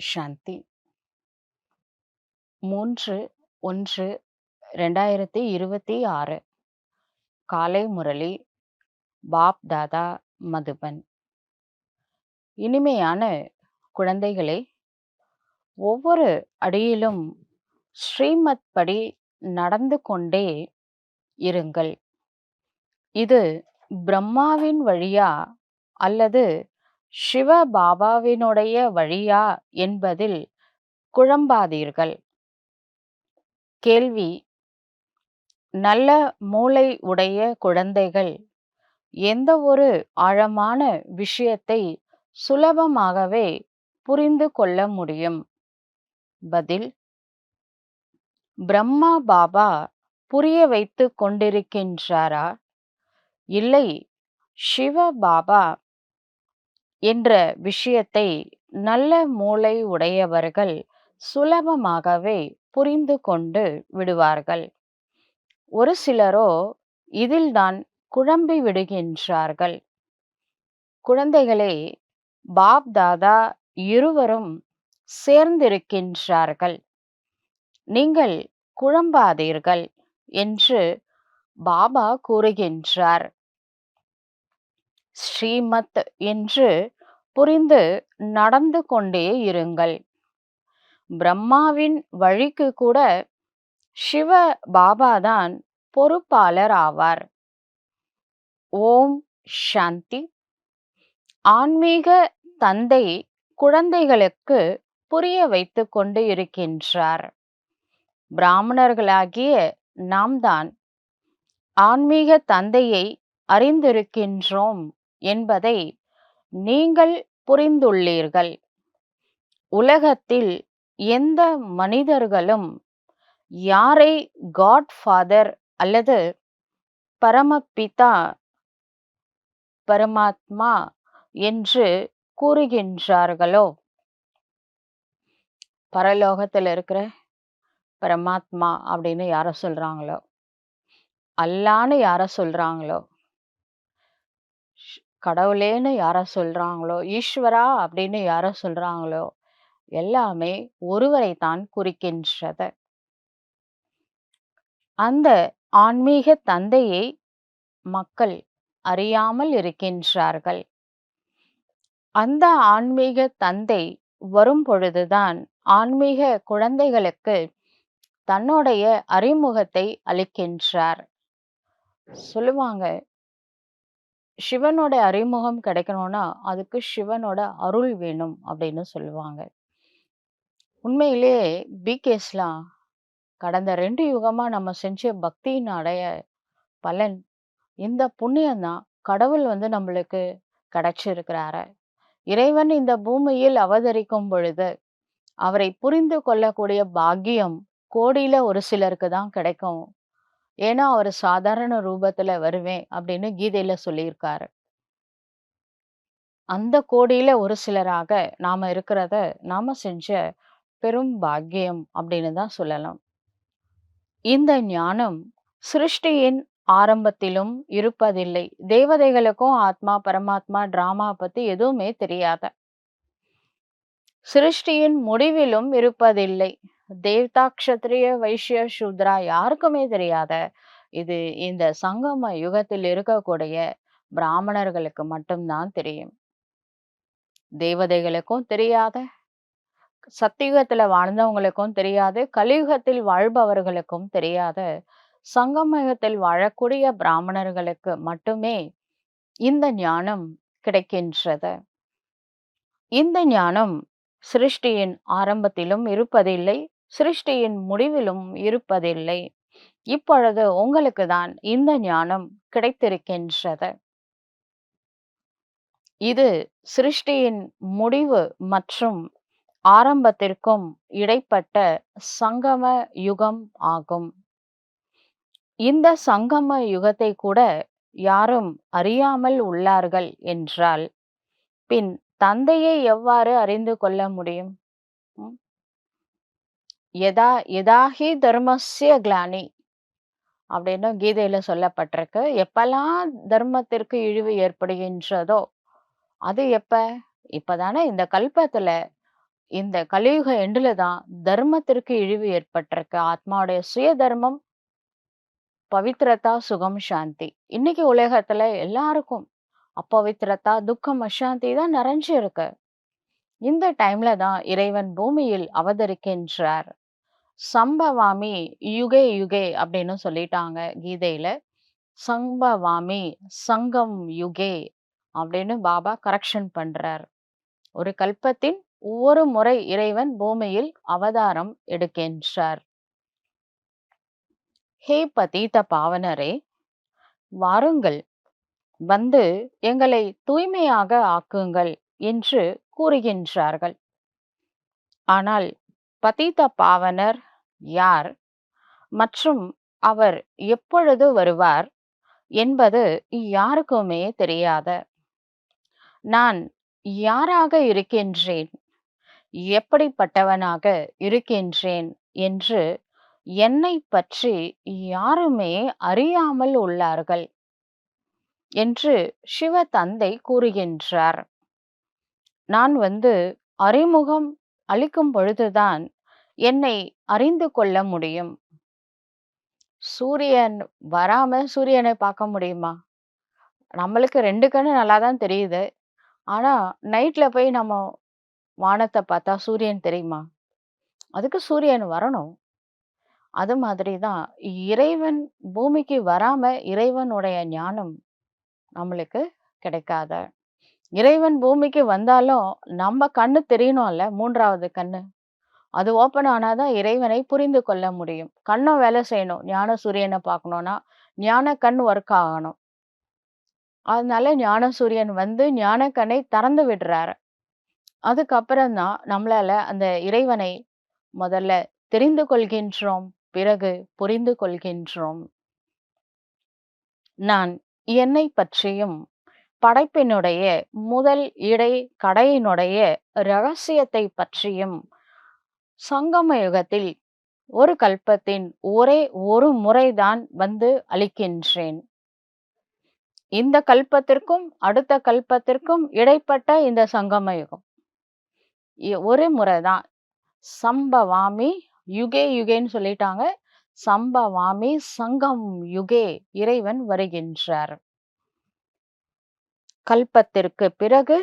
சாந்தி 3/1/2026 காலை முரளி பாப் தாதா மதுபன். இனிமையான குழந்தைகளே, ஒவ்வொரு அடியிலும் ஸ்ரீமத் படி நடந்து கொண்டே இருங்கள். இது பிரம்மாவின் வழியா அல்லது சிவ பாபாவினுடைய வழியா என்பதில் குழம்பாதீர்கள். கேள்வி: நல்ல மூளை உடைய குழந்தைகள் எந்த ஒரு ஆழமான விஷயத்தை சுலபமாகவே புரிந்து கொள்ள முடியும்? பதில்: பிரம்மா பாபா புரிய வைத்து கொண்டிருக்கின்றாரா, இல்லை சிவ பாபா என்ற விஷயத்தை நல்ல மூளை உடையவர்கள் சுலபமாகவே புரிந்து கொண்டு விடுவார்கள். ஒரு சிலரோ இதில்தான் குழம்பி விடுகின்றார்கள். குழந்தைகளே, பாப் தாதா இருவரும் சேர்ந்திருக்கின்றார்கள். நீங்கள் குழம்பாதீர்கள் என்று பாபா கூறுகின்றார். ஸ்ரீமத் என்று புரிந்து நடந்து கொண்டே இருங்கள். பிரம்மாவின் வழிக்கு கூட சிவ பாபாதான் பொறுப்பாளர் ஆவார். ஓம் சாந்தி. ஆன்மீக தந்தை குழந்தைகளுக்கு புரிய வைத்து கொண்டு இருக்கின்றார். பிராமணர்களாகிய நாம் தான் ஆன்மீக தந்தையை அறிந்திருக்கின்றோம் என்பதை நீங்கள் புரிந்துள்ளீர்கள். உலகத்தில் எந்த மனிதர்களும் யாரை காட் ஃபாதர் அல்லது பரமபிதா பரமாத்மா என்று கூறுகின்றார்களோ, பரலோகத்தில் இருக்கிற பரமாத்மா அப்படின்னு யார சொல்றாங்களோ, அல்லான்னு யார சொல்றாங்களோ, கடவுளேன்னு யார சொல்றாங்களோ, ஈஸ்வரா அப்படின்னு யார சொல்றாங்களோ, எல்லாமே ஒருவரை தான் குறிக்கின்றது. அந்த ஆன்மீக தந்தையை மக்கள் அறியாமல் இருக்கின்றார்கள். அந்த ஆன்மீக தந்தை வரும் பொழுதுதான் ஆன்மீக குழந்தைகளுக்கு தன்னுடைய அறிமுகத்தை அளிக்கின்றார். சொல்லுவாங்க, சிவனோட அறிமுகம் கிடைக்கணும்னா அதுக்கு சிவனோட அருள் வேணும் அப்படின்னு சொல்லுவாங்க. உண்மையிலேயே பிகேஸ்லாம் கடந்த 2 யுகமா நம்ம செஞ்ச பக்தியினுடைய பலன், இந்த புண்ணியம்தான் கடவுள் நம்மளுக்கு கிடைச்சிருக்கிறாரு. இறைவன் இந்த பூமியில் அவதரிக்கும் பொழுது அவரை புரிந்து கொள்ளக்கூடிய பாக்கியம் கோடியில ஒரு சிலருக்கு தான் கிடைக்கும். ஏன்னா அவர் சாதாரண ரூபத்துல வருவேன் அப்படின்னு கீதையில சொல்லியிருக்காரு. அந்த கோடியில ஒரு சிலராக நாம இருக்கிறத நாம செஞ்ச பெரும் பாக்கியம் அப்படின்னு தான் சொல்லலாம். இந்த ஞானம் சிருஷ்டியின் ஆரம்பத்திலும் இருப்பதில்லை. தேவதைகளுக்கும் ஆத்மா பரமாத்மா டிராமா பத்தி எதுவுமே தெரியாத. சிருஷ்டியின் முடிவிலும் இருப்பதில்லை. தேவதா க்ஷத்ரிய வைஷ்ய சூத்ரா யாருக்குமே தெரியாத இது இந்த சங்கம யுகத்தில் இருக்கக்கூடிய பிராமணர்களுக்கு மட்டும்தான் தெரியும். தேவதைகளுக்கும் தெரியாத, சத்தியுகத்துல வாழ்ந்தவங்களுக்கும் தெரியாது, கலியுகத்தில் வாழ்பவர்களுக்கும் தெரியாத, சங்கமயுகத்தில் வாழக்கூடிய பிராமணர்களுக்கு மட்டுமே இந்த ஞானம் கிடைக்கின்றது. இந்த ஞானம் சிருஷ்டியின் ஆரம்பத்திலும் இருப்பதில்லை, சிருஷ்டியின் முடிவிலும் இருப்பதில்லை. இப்பொழுது உங்களுக்கு தான் இந்த ஞானம் கிடைத்திருக்கின்றது. இது சிருஷ்டியின் முடிவு மற்றும் ஆரம்பத்திற்கும் இடைப்பட்ட சங்கம யுகம் ஆகும். இந்த சங்கம யுகத்தை கூட யாரும் அறியாமல் உள்ளார்கள் என்றால் பின் தந்தையை எவ்வாறு அறிந்து கொள்ள முடியும்? யதா யதாஹி தர்மஸ்ய கிளானி அப்படின்னு கீதையில சொல்லப்பட்டிருக்கு. எப்பெல்லாம் தர்மத்திற்கு இழிவு ஏற்படுகின்றதோ அது எப்ப? இப்பதானே இந்த கல்பத்துல இந்த கலியுக எண்டுல தான் தர்மத்திற்கு இழிவு ஏற்பட்டிருக்கு. ஆத்மாவுடைய சுய தர்மம், பவித்ரதா, சுகம், சாந்தி. இன்னைக்கு உலகத்துல எல்லாருக்கும் அப்பவித்ரதா, துக்கம், அசாந்தி தான் நிறைஞ்சு இருக்கு. இந்த டைம்ல தான் இறைவன் பூமியில் அவதரிக்கின்றார். சம்பவாமி யுகே யுகே அப்படின்னு சொல்லிட்டாங்க கீதையில. சம்பவாமி, சங்கம் யுகே அப்படின்னு பாபா கரெக்ஷன் பண்றார். ஒரு கல்பத்தின் ஒவ்வொரு முறை இறைவன் பூமியில் அவதாரம் எடுக்கின்றார். ஹே பதீத பாவனரே, வாருங்கள், வந்து எங்களை தூய்மையாக ஆக்குங்கள் என்று கூறுகின்றார்கள். ஆனால் பதீத பாவனர் யார் மற்றும் அவர் எப்பொழுது வருவார் என்பது யாருக்குமே தெரியாத. நான் யாராக இருக்கின்றேன், எப்படிப்பட்டவனாக இருக்கின்றேன் என்று என்னை பற்றி யாருமே அறியாமல் உள்ளார்கள் என்று சிவ தந்தை கூறுகின்றார். நான் வந்து அறிமுகம் அளிக்கும் பொழுதுதான் என்னை அறிந்து கொள்ள முடியும். சூரியன் வராம சூரியனை பார்க்க முடியுமா? நம்மளுக்கு 2 கண்ணு நல்லா தான் தெரியுது. ஆனா, நைட்ல போய் நம்ம வானத்த பார்த்தா சூரியன் தெரியுமா? அதுக்கு சூரியன் வரணும். அது மாதிரி தான் இறைவன் பூமிக்கு வராம இறைவனுடைய ஞானம் நம்மளுக்கு கிடைக்காது. இறைவன் பூமிக்கு வந்தாலும் நம்ம கண்ணு தெரியணும்ல, 3வது கண்ணு. அது ஓப்பன் ஆனா தான் இறைவனை புரிந்து கொள்ள முடியும். கண்ணும் வேலை செய்யணும். ஞான சூரியன பார்க்கணும்னா, ஞான கண் ஒர்க் ஆகணும். அதனால ஞான சூரியன் வந்து ஞான கண்ணை திறந்து விடுறாரு. அதுக்கப்புறம் தான் நம்மளால அந்த இறைவனை முதல்ல தெரிந்து கொள்கின்றோம். பிறகு புரிந்து கொள்கின்றோம். நான் என்னை பற்றியும் படைப்பினுடைய முதல் இடை கடையினுடைய ரகசியத்தை பற்றியும் சங்கம யுகத்தில் ஒரு கல்பத்தின் ஒரே ஒரு முறைதான் வந்து அளிக்கின்றேன். இந்த கல்பத்திற்கும் அடுத்த கல்பத்திற்கும் இடைப்பட்ட இந்த சங்கம யுகம் ஒரு முறைதான். சம்பவாமி யுகே யுகேன்னு சொல்லிட்டாங்க. சம்பவாமி சங்கம் யுகே இறைவன் வருகின்றார். கல்பத்திற்கு பிறகு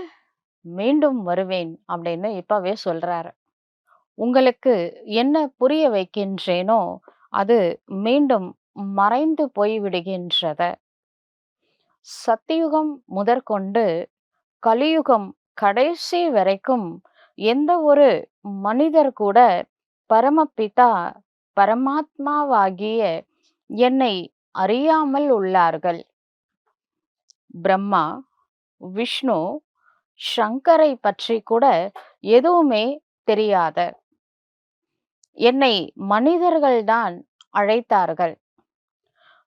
மீண்டும் வருவேன் அப்படின்னு இப்பவே சொல்றாரு. உங்களுக்கு என்ன புரிய வைக்கின்றேனோ அது மீண்டும் மறைந்து போய்விடுகின்றது. சத்தியுகம் முதற்கொண்டு கலியுகம் கடைசி வரைக்கும் எந்த ஒரு மனிதர் கூட பரமபிதா பரமாத்மாவாகிய என்னை அறியாமல் உள்ளார்கள். பிரம்மா, விஷ்ணு, சங்கரை பற்றி கூட எதுவுமே தெரியாத என்னை மனிதர்கள்தான் அழைத்தார்கள்.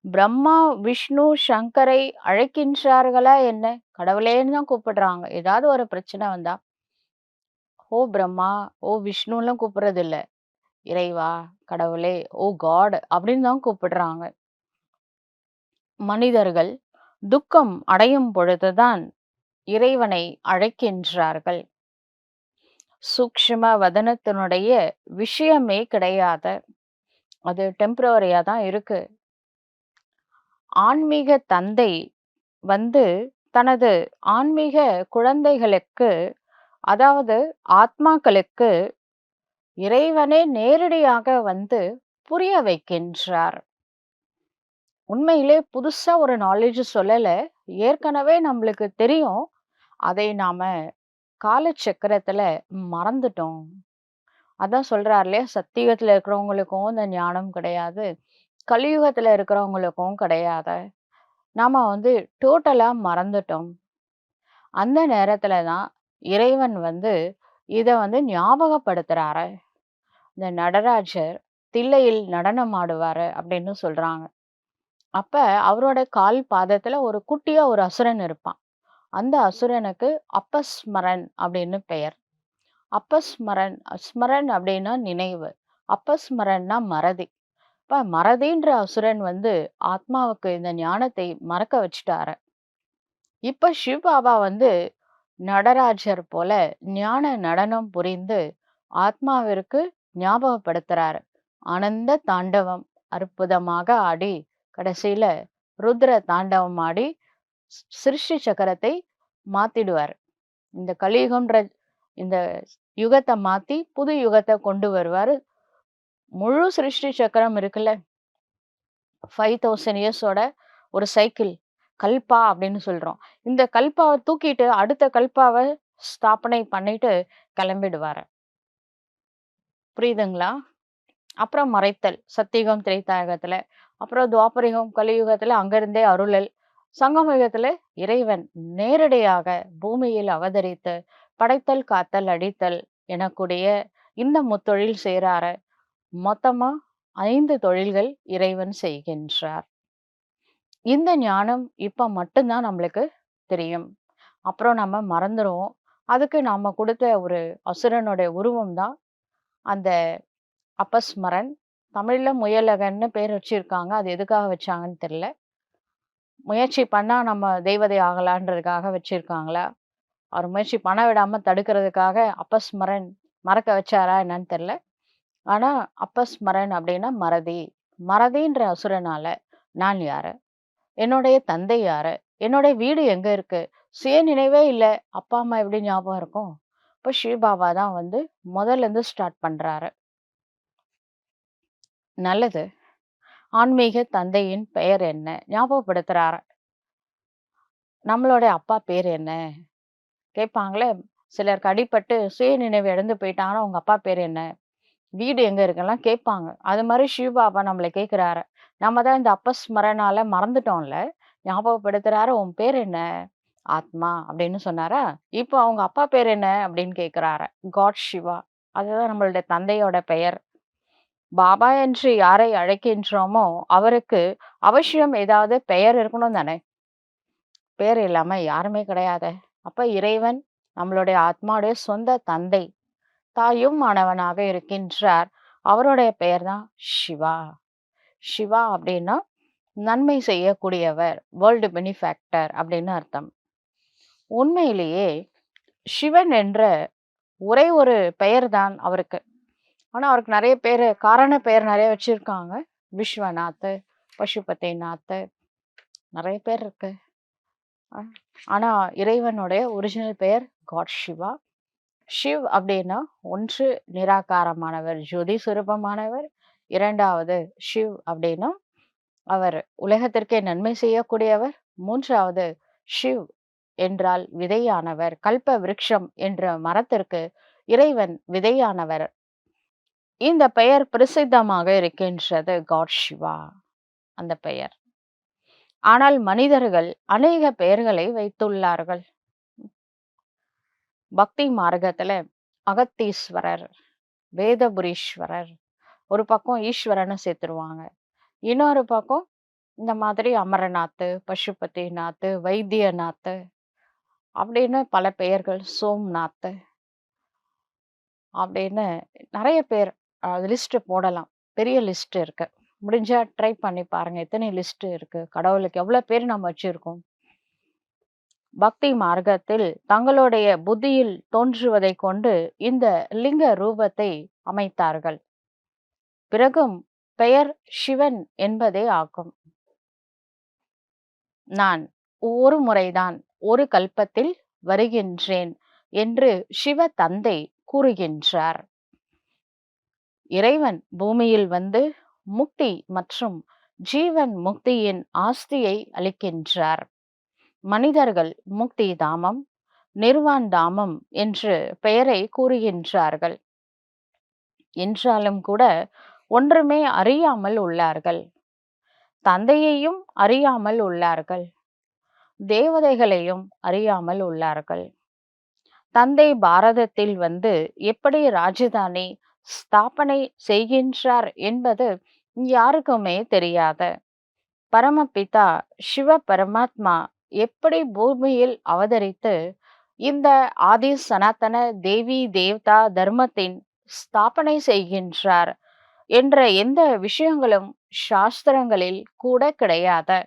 பிரம்மா, விஷ்ணு, சங்கரை அழைக்கின்றார்களா என்ன? கடவுளேன்னு தான் கூப்பிடுறாங்க. ஏதாவது ஒரு பிரச்சனை வந்தா, ஓ பிரம்மா, ஓ விஷ்ணுலாம் கூப்பிடுறது இல்ல. இறைவா, கடவுளே, ஓ காட் அப்படின்னு தான் கூப்பிடுறாங்க. மனிதர்கள் துக்கம் அடையும் பொழுதுதான் இறைவனை அழைக்கின்றார்கள். சூக்ஷ்ம வதனத்தினுடைய விஷயமே கிடையாது. அது டெம்பரவரியா தான் இருக்கு. ஆன்மீக தந்தை வந்து தனது ஆன்மீக குழந்தைகளுக்கு, அதாவது ஆத்மாக்களுக்கு இறைவனே நேரடியாக வந்து புரிய வைக்கின்றார். உண்மையிலே புதுசா ஒரு நாலேட்ஜ் சொல்லல. ஏற்கனவே நம்மளுக்கு தெரியும். அதை நாம காலச்சக்கரத்துல மறந்துட்டோம். அதான் சொல்றார் இல்லையா, சத்தியுகத்துல இருக்கிறவங்களுக்கும் இந்த ஞானம் கிடையாது. கலியுகத்துல இருக்கிறவங்களுக்கும் கிடையாது. நாம வந்து டோட்டலா மறந்துட்டோம். அந்த நேரத்துல தான் இறைவன் வந்து இத வந்து ஞாபகப்படுத்துறாரு. இந்த நடராஜர் தில்லையில் நடனம் ஆடுவாரு அப்படின்னு சொல்றாங்க. அப்ப அவரோட கால் பாதத்துல ஒரு குட்டியா ஒரு அசுரன் இருப்பான். அந்த அசுரனுக்கு அப்பஸ்மரன் அப்படின்னு பெயர். அப்பஸ்மரன், ஸ்மரன் அப்படின்னா நினைவு. அப்பஸ்மரன்னா மறதி. இப்ப மறதின்ற அசுரன் வந்து ஆத்மாவுக்கு இந்த ஞானத்தை மறக்க வச்சுட்டாரு. இப்ப சிவபாபா வந்து நடராஜர் போல ஞான நடனம் புரிந்து ஆத்மாவிற்கு ஞாபகப்படுத்துறாரு. ஆனந்த தாண்டவம் அற்புதமாக ஆடி, கடைசியில ருத்ர தாண்டவம் ஆடி சிருஷ்டி சக்கரத்தை மாத்திடுவாரு. இந்த கலியுகம்ன்ற இந்த யுகத்த மாத்தி, புது யுகத்த கொண்டு வருவாரு. முழு சிருஷ்டி சக்கரம் இருக்குல்ல, 5000 இயர்ஸோட ஒரு சைக்கிள். கல்பா அப்படின்னு சொல்றோம். இந்த கல்பாவ தூக்கிட்டு, அடுத்த கல்பாவ ஸ்தாபனை பண்ணிட்டு கிளம்பிடுவாரு. புரியுதுங்களா? அப்புறம் மறைத்தல். சத்தியுகம், திரேதாயுகத்துல. அப்புறம் துவாபர கலியுகத்துல அங்கிருந்தே அருளல். சங்கம யுகத்துல இறைவன் நேரடியாக பூமியில் அவதரித்து படைத்தல், காத்தல், அழித்தல் எனக்கூடிய இந்த முத்தொழில் செய்றாரு. மொத்தமா 5 தொழில்கள் இறைவன் செய்கின்றார். இந்த ஞானம் இப்ப மட்டும் தான் நம்மளுக்கு தெரியும். அப்புறம் நம்ம மறந்துருவோம். அதுக்கு நாம குடுத்த ஒரு அசுரனுடைய உருவம் தான் அந்த அபஸ்மரன். தமிழ்ல முயலகன்னு பேர் வச்சிருக்காங்க. அது எதுக்காக வச்சாங்கன்னு தெரியல. முயற்சி பண்ணா நம்ம தெய்வதை ஆகலான்றதுக்காக வச்சிருக்காங்களா? அவர் முயற்சி பண்ண விடாம தடுக்கிறதுக்காக அபஸ்மரன் மறக்க வச்சாரா என்னன்னு தெரியல. ஆனா அபஸ்மரன் அப்படின்னா மறதி. மறதின்ற அசுரனால நான் யாரு? என்னுடைய தந்தை யாரு? என்னுடைய வீடு எங்க இருக்கு? சுயநினைவே இல்ல. அப்பா, அம்மா எப்படி ஞாபகம் இருக்கும்? இப்ப சிவபாபா தான் வந்து முதல்ல இருந்து ஸ்டார்ட் பண்றாரு. நல்லது. ஆன்மீக தந்தையின் பெயர் என்ன? ஞாபகப்படுத்துறாரு. நம்மளுடைய அப்பா பேர் என்ன? கேட்பாங்களே, சிலருக்கு அடிபட்டு சுயநினைவு இழந்து போயிட்டாங்கன்னா, உங்க அப்பா பேர் என்ன? வீடு எங்க இருக்குலாம் கேட்பாங்க. அது மாரி சிவபாபா நம்மள கேட்கிறாரு. நம்ம தான் இந்த அப்பஸ்மரணால மறந்துட்டோம்ல. ஞாபகப்படுத்துறாரு, "உன் பேர் என்ன?" "ஆத்மா" அப்படின்னு சொன்னாரா, இப்போ அவங்க அப்பா பேர் என்ன? அப்படின்னு கேட்கிறாரு. காட் சிவா. அதுதான் நம்மளுடைய தந்தையோட பெயர். பாபா என்று யாரை அழைக்கின்றோமோ, அவருக்கு அவசியம் ஏதாவது பெயர் இருக்கணும் தானே! பேர் இல்லாம யாருமே கிடையாதே! அப்ப இறைவன் நம்மளுடைய ஆத்மாவுடைய சொந்த தந்தை. தாயும் மாணவனாக இருக்கின்றார். அவருடைய பெயர் தான் சிவா. சிவா அப்படின்னா நன்மை செய்யக்கூடியவர், வேர்ல்டு பெனிஃபேக்டர் அப்படின்னு அர்த்தம். உண்மையிலேயே சிவன் என்ற ஒரே ஒரு பெயர் தான் அவருக்கு. ஆனா அவருக்கு நிறைய பேரு காரண பெயர் நிறைய வச்சிருக்காங்க. விஸ்வநாத், பசுபதிநாத் நிறைய பேர் இருக்கு. அ ஆனா இறைவனுடைய ஒரிஜினல் பெயர் காட் சிவா. ஷிவ் அப்படின்னா ஒன்று நிராகாரமானவர், ஜோதி சுரூபமானவர். 2வது ஷிவ் அப்படின்னா அவர் உலகத்திற்கே நன்மை செய்யக்கூடியவர். 3வது ஷிவ் என்றால் விதையானவர். கல்ப விருட்சம் என்ற மரத்திற்கு இறைவன் விதையானவர். இந்த பெயர் பிரசித்தமாக இருக்கின்றது, காட் சிவா அந்த பெயர். ஆனால் மனிதர்கள் அநேக பெயர்களை வைத்துள்ளார்கள். பக்தி மார்க்கத்துல அகத்தீஸ்வரர், வேதபுரீஸ்வரர், ஒரு பக்கம் ஈஸ்வரன்னு சேர்த்துருவாங்க. இன்னொரு பக்கம் இந்த மாதிரி அமரநாத், பசுபதிநாத், வைத்தியநாத் அப்படின்னு பல பெயர்கள், சோம்நாத் அப்படின்னு நிறைய பேர். லிஸ்ட் போடலாம். பெரிய லிஸ்ட் இருக்கு. முடிஞ்சா ட்ரை பண்ணி பாருங்க. எத்தனை லிஸ்ட் இருக்கு. கடவுளுக்கு எவ்வளவு பேர் நம்ம வச்சிருக்கோம். பக்தி மார்க்கத்தில் தங்களுடைய புத்தியில் தோன்றுவதை கொண்டு இந்த லிங்க ரூபத்தை அமைத்தார்கள். பிறகும் பெயர் சிவன் என்பதே ஆகும். நான் ஒரு முறைதான் ஒரு கல்பத்தில் வருகின்றேன் என்று சிவ தந்தை கூறுகின்றார். இறைவன் பூமியில் வந்து முக்தி மற்றும் ஜீவன் முக்தியின் ஆஸ்தியை அளிக்கின்றார். மனிதர்கள் முக்தி தாமம், நிர்வான் தாமம் என்று பெயரை கூறுகின்றார்கள். என்றாலும் கூட ஒன்றுமே அறியாமல் உள்ளார்கள். தந்தையையும் அறியாமல் உள்ளார்கள். தேவதைகளையும் அறியாமல் உள்ளார்கள். தந்தை பாரதத்தில் வந்து எப்படி ராஜதானி ஸ்தாபனை செய்கின்றார் என்பது யாருக்குமே தெரியாது. பரமபிதா சிவ பரமாத்மா எப்படி பூமியில் அவதரித்து இந்த ஆதி சனாதன தேவி தேவதா தர்மத்தின் ஸ்தாபனை செய்கின்றார் என்ற எந்த விஷயங்களும் சாஸ்திரங்களில் கூட கிடையாது.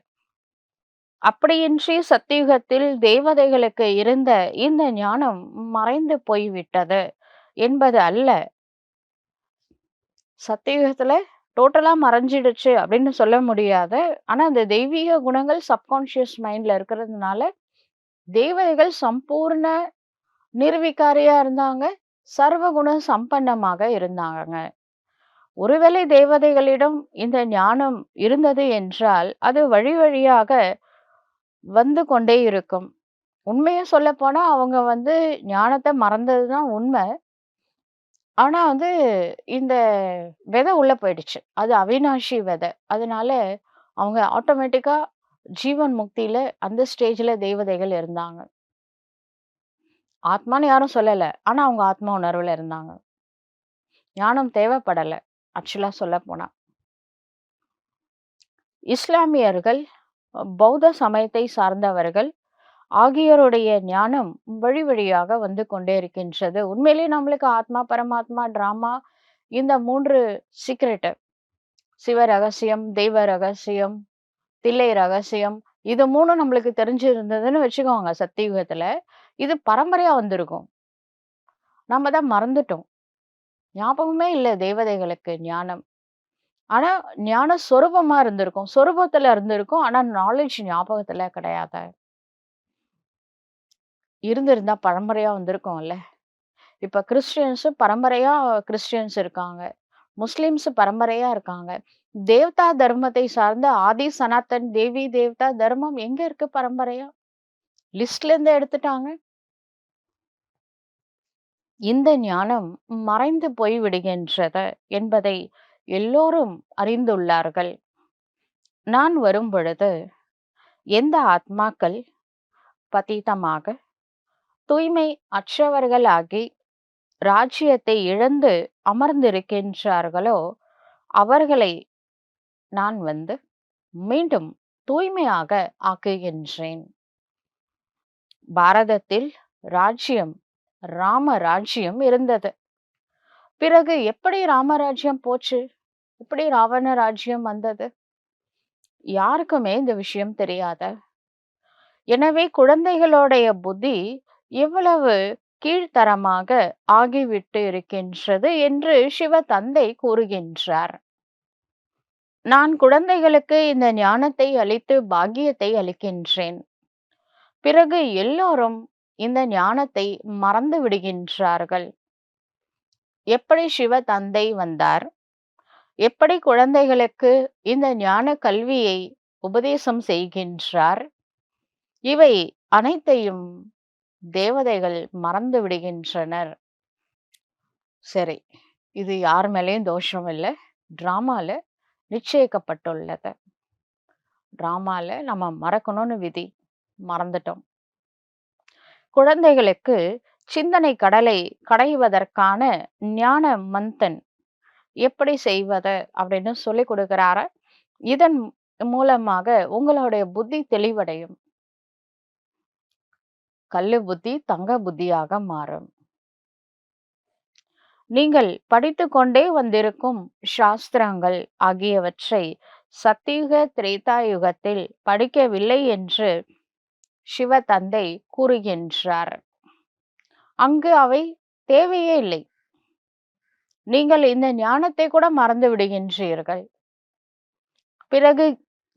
அப்படியின்றி சத்தியுகத்தில் தேவதைகளுக்கு இருந்த இந்த ஞானம் மறைந்து போய்விட்டது என்பது அல்ல சத்தியுகத்துல டோட்டலா மறைஞ்சிடுச்சு அப்படின்னு சொல்ல முடியாது. ஆனா, அந்த தெய்வீக குணங்கள் சப்கான்ஷியஸ் மைண்ட்ல இருக்கிறதுனால, தேவதைகள் சம்பூர்ண நிர்விகாரியா இருந்தாங்க. சர்வகுண சம்பன்னமாக இருந்தாங்க. ஒருவேளை தேவதைகளிடம் இந்த ஞானம் இருந்தது என்றால், அது வழி வழியாக வந்து கொண்டே இருக்கும். உண்மைய சொல்லப்போனா, அவங்க ஞானத்த மறந்தது தான் உண்ம. ஆனா இந்த விதை உள்ள போயிடுச்சு. அது அவிநாஷி விதை. அதனால அவங்க ஆட்டோமேட்டிக்கா ஜீவன் முக்தியில அந்த ஸ்டேஜ்ல தேவதைகள் இருந்தாங்க. ஆத்மான்னு யாரும் சொல்லல. ஆனா அவங்க ஆத்ம உணர்வுல இருந்தாங்க. ஞானம் தேவைப்படல. ஆக்சுவலா சொல்லப்போனா. இஸ்லாமியர்கள், பௌத்த சமயத்தை சார்ந்தவர்கள் ஆகியோருடைய ஞானம் வழி வழியாக வந்து கொண்டே இருக்கின்றது. உண்மையிலேயே நம்மளுக்கு ஆத்மா, பரமாத்மா, டிராமா இந்த 3 சீக்ரெட் சிவ ரகசியம், தெய்வ ரகசியம், தில்லை ரகசியம் இது 3ம் நம்மளுக்கு தெரிஞ்சிருந்ததுன்னு வச்சுக்கோங்க சத்தியுகத்துல. இது பரம்பரையா வந்திருக்கும். நம்ம தான் மறந்துட்டோம். ஞாபகமே இல்ல தேவதைகளுக்கு ஞானம். ஆனா ஞான சொரூபமா இருந்திருக்கும். சொரூபத்துல இருந்திருக்கும். ஆனா நாலேட்ஜ் ஞாபகத்துல கிடையாது. இருந்திருந்தா பரம்பரையா வந்திருக்கும்ல. இப்ப கிறிஸ்டியன்ஸ் பரம்பரையா கிறிஸ்டியன்ஸ் இருக்காங்க. முஸ்லிம்ஸ் பரம்பரையா இருக்காங்க. தேவதா தர்மத்தை சார்ந்த ஆதி சனாதன் தேவி தேவதா தர்மம் எங்க இருக்கு பரம்பரையா? லிஸ்ட்ல இருந்து எடுத்துட்டாங்க. இந்த ஞானம் மறைந்து போய் விடுகின்றது என்பதை எல்லோரும் அறிந்துள்ளார்கள். நான் வரும்பொழுது எந்த ஆத்மாக்கள் பதீதமாக தூய்மை அற்றவர்களாகி ராஜ்யத்தை இழந்து அமர்ந்திருக்கின்றார்களோ அவர்களை நான் மீண்டும் தூய்மையாக ஆக்குகின்றேன். பாரதத்தில் ராஜ்யம் ராம ராஜ்யம் இருந்தது. பிறகு எப்படி ராமராஜ்யம் போச்சு? எப்படி ராவண ராஜ்யம் வந்தது? யாருக்குமே இந்த விஷயம் தெரியாது. எனவே குழந்தைகளுடைய புத்தி எவ்வளவு கீழ்த்தரமாக ஆகிவிட்டு இருக்கின்றது என்று சிவ தந்தை கூறுகின்றார். நான் குழந்தைகளுக்கு இந்த ஞானத்தை அளித்து பாக்கியத்தை அளிக்கின்றேன். பிறகு எல்லோரும் இந்த ஞானத்தை மறந்து விடுகின்றார்கள். எப்படி சிவ தந்தை வந்தார்? எப்படி குழந்தைகளுக்கு இந்த ஞான கல்வியை உபதேசம் செய்கின்றார்? இவை அனைத்தையும் தேவதைகள் மறந்து விடுகின்றனர். சரி, இது யார் மேலேயும் தோஷம் இல்ல. டிராமால நிச்சயிக்கப்பட்டுள்ளது. டிராமால நம்ம மறக்கணும்னு விதி. மறந்துட்டோம். குழந்தைகளுக்கு சிந்தனை கடலை கடைவதற்கான ஞான மந்தன் எப்படி செய்வது அப்படின்னு சொல்லிக் கொடுக்கிறாரு. இதன் மூலமாக உங்களுடைய புத்தி தெளிவடையும். கல்லு புத்தி தங்க புத்தியாக மாறும். நீங்கள் படித்துக் கொண்டே வந்திருக்கும் சாஸ்திரங்கள் ஆகியவற்றை சத்தியுக திரேதா யுகத்தில் படிக்கவில்லை என்று சிவ தந்தை கூறுகின்றார். அங்கு அவை தேவையே இல்லை. நீங்கள் இந்த ஞானத்தை கூட மறந்து விடுகின்றீர்கள். பிறகு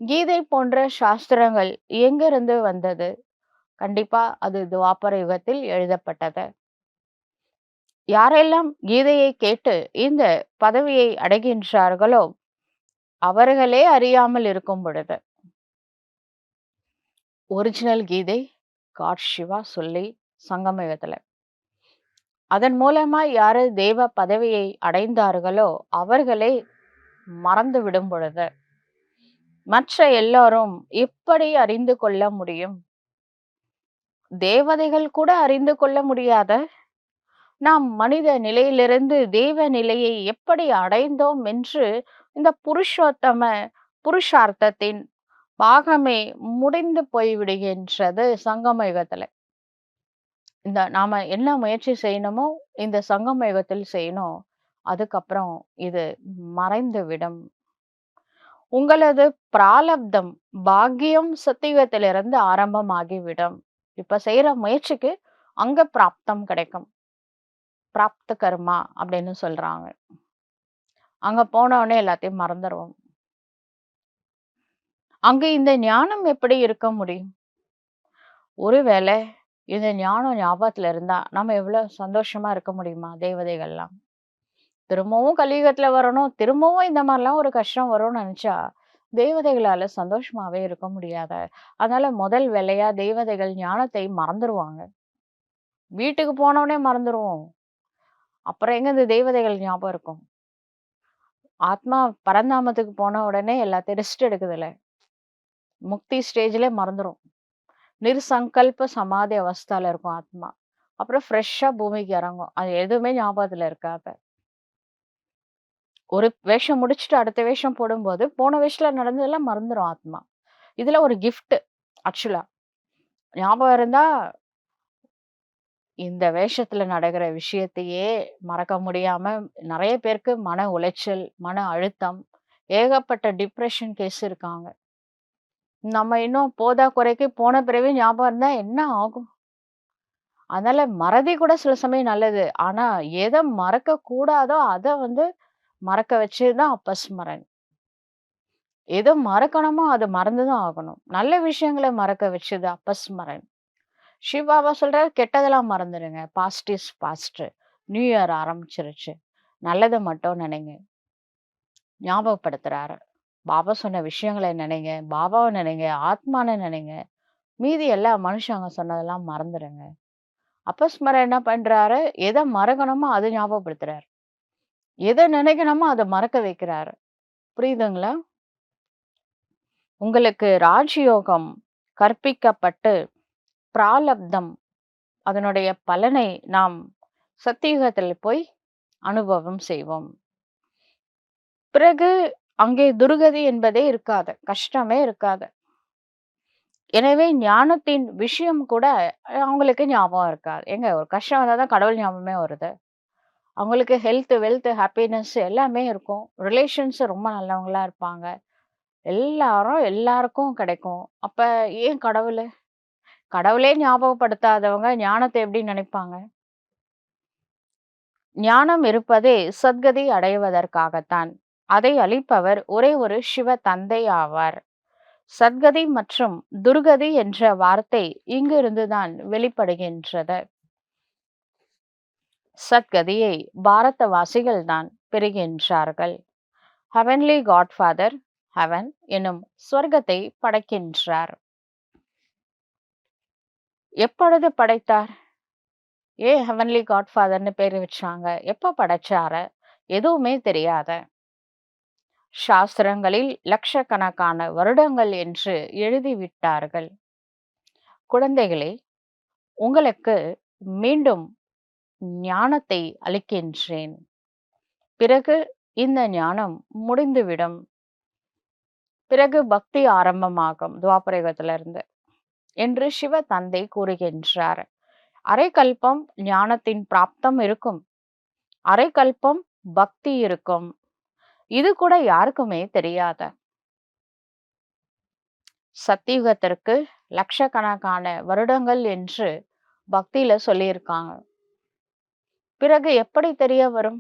கீதை போன்ற சாஸ்திரங்கள் எங்கிருந்து வந்தது? கண்டிப்பா அது துவாபர யுகத்தில் எழுதப்பட்டது. யாரெல்லாம் கீதையை கேட்டு இந்த பதவியை அடைகின்றார்களோ அவர்களே அறியாமல் இருக்கும் பொழுது ஒரிஜினல் கீதை காட் சிவா சொல்லி சங்கம யுகத்துல அதன் மூலமா யாரு தேவ பதவியை அடைந்தார்களோ அவர்களே மறந்து விடும் பொழுது மற்ற எல்லாரும் எப்படி அறிந்து கொள்ள முடியும்? தேவதைகள் கூட அறிந்து கொள்ள முடியாத நாம் மனித நிலையிலிருந்து தேவ நிலையை எப்படி அடைந்தோம் என்று இந்த புருஷார்த்தத்தின் பாகமே முடிந்து போய்விடுகின்றது சங்கம யுகத்துல. இந்த நாம என்ன முயற்சி செய்யணுமோ இந்த சங்கம யுகத்தில் செய்யணும். அதுக்கப்புறம் இது மறைந்து விடும். உங்களது பிராலப்தம் பாக்கியம் சத்தியுகத்திலிருந்து ஆரம்பமாகிவிடும். இப்ப செய்யற முயற்சிக்கு அங்க பிராப்தம் கிடைக்கும். பிராப்த கர்மா அப்படின்னு சொல்றாங்க. அங்க போன உடனே எல்லாத்தையும் மறந்துருவோம். அங்க இந்த ஞானம் எப்படி இருக்க முடியும்? ஒருவேளை இந்த ஞானம் ஞாபகத்துல இருந்தா, நம்ம எவ்வளவு சந்தோஷமா இருக்க முடியுமா? தேவதைகள்லாம். திரும்பவும் கலியுகத்துல வரணும், திரும்பவும் இந்த மாரிலாம் ஒரு கஷ்டம் வரும்னு நெனச்சா, தேவதைகளால சந்தோஷமாவே இருக்க முடியாது. அதனால முதல் வேலையா தேவதைகள் ஞானத்தை மறந்துருவாங்க. வீட்டுக்கு போனோனே மறந்துருவோம். அப்புறம் எங்க இந்த தேவதைகள் ஞாபகம் இருக்கும்? ஆத்மா பரந்தாமத்துக்கு போன உடனே எல்லாத்தையும் ரெஸ்ட் எடுக்குதுல்ல. முக்தி ஸ்டேஜ்லயே மறந்துரும். நிர்சங்கல்ப சமாதி அவஸ்தால இருக்கும் ஆத்மா. அப்புறம் ஃப்ரெஷ்ஷா பூமிக்கு இறங்கும். அது எதுவுமே ஞாபகத்துல இருக்காது. ஒரு வேஷம் முடிச்சுட்டு அடுத்த வேஷம் போடும்போது, போன வேஷத்துல நடந்ததெல்லாம் மறந்துரும் ஆத்மா. இதுல ஒரு கிஃப்ட் ஆக்சுவலா. ஞாபகம் இருந்தா, இந்த வேஷத்துல நடக்கிற விஷயத்தையே மறக்க முடியாம நெறைய பேருக்கு மன உளைச்சல், மன அழுத்தம், ஏகப்பட்ட டிப்ரஷன் கேஸ் இருக்காங்க. நம்ம இன்னும் போதா குறைக்கு போன பிறவி ஞாபகம் இருந்தா என்ன ஆகும்? அதனால மறதி கூட சில சமயம் நல்லது. ஆனா எத மறக்க கூடாதோ அத மறக்க வச்சது தான் அப்பஸ்மரன். எத மறக்கணுமோ அத மறந்து தான் ஆகணும். நல்ல விஷயங்கள மறக்க வச்சது அப்பஸ்மரன். சிவபாபா சொல்றாரு, கெட்டதெல்லாம் மறந்துடுங்க. Past is past. New year ஆரம்பிச்சிருச்சு. நல்லத மட்டும் நினைங்க. ஞாபகப்படுத்துறாரு. பாபா சொன்ன விஷயங்கள நினைங்க. பாபாவ நினைங்க. ஆத்மான்னு நினைங்க. மீதி எல்லா மனுஷங்க சொன்னதெல்லாம் மறந்துடுங்க. அப்பஸ்மரன் என்ன பண்றாரு? எத மறக்கணுமோ அத ஞாபகப்படுத்துறாரு. எத நினைக்கணுமோ அத மறக்க வைக்கிறாரு. புரியுதுங்களா? உங்களுக்கு ராஜயோகம் கற்பிக்கப்பட்டு, பிராலப்தம் அதனுடைய பலனை நாம் சத்தியுகத்தில் போய் அனுபவம் செய்வோம். பிறகு அங்கே துர்கதி என்பதே இருக்காது. கஷ்டமே இருக்காது. எனவே ஞானத்தின் விஷயம் கூட அவங்களுக்கு ஞாபகம் இருக்காது. ஏங்க ஒரு கஷ்டம் வந்தா தான் கடவுள் ஞாபகமே வருது. அவங்களுக்கு ஹெல்த், வெல்த், ஹாப்பினஸ் எல்லாமே இருக்கும். ரிலேஷன்ஸ் ரொம்ப நல்லவங்களா இருப்பாங்க. எல்லாரும் எல்லாருக்கும் கிடைக்கும். அப்ப ஏன் கடவுளு? கடவுளே ஞாபகப்படுத்தாதவங்க ஞானத்த எப்படி நினைப்பாங்க? ஞானம் இருப்பதே சத்கதி அடைவதற்காகத்தான். அதை அளிப்பவர் ஒரே ஒரு சிவ தந்தை ஆவார். சத்கதி மற்றும் துர்கதி என்ற வார்த்தை இங்கிருந்துதான் வெளிப்படுகின்றது. சத்கதியை பாரதவாசிகள் தான் பெறுகின்றார்கள். ஹெவன்லி காட்ஃபாதர் ஹெவன் எனும் சொர்க்கத்தை படைக்கின்றார். எப்பொழுது படைத்தார்? ஏன் ஹெவன்லி காட்ஃபாதர்ன்னு பேரு வச்சாங்க? எப்ப படைச்சாரு? எதுவுமே தெரியாது. சாஸ்திரங்களில் லட்சக்கணக்கான வருடங்கள் என்று எழுதிவிட்டார்கள். குழந்தைகளே, உங்களுக்கு மீண்டும் ஞானத்தை அளிக்கின்றேன். பிறகு இந்த ஞானம் முடிந்துவிடும். பிறகு பக்தி ஆரம்பமாகும் துவாபரயுகத்திலிருந்து என்று சிவ தந்தை கூறுகின்றார். அரைக்கல்பம் ஞானத்தின் பிராப்தம் இருக்கும். அரைக்கல்பம் பக்தி இருக்கும். இது கூட யாருக்குமே தெரியாது. சத்தியுகத்திற்கு லட்சக்கணக்கான வருடங்கள் என்று பக்தியில சொல்லியிருக்காங்க. பிறகு எப்படி தெரிய வரும்?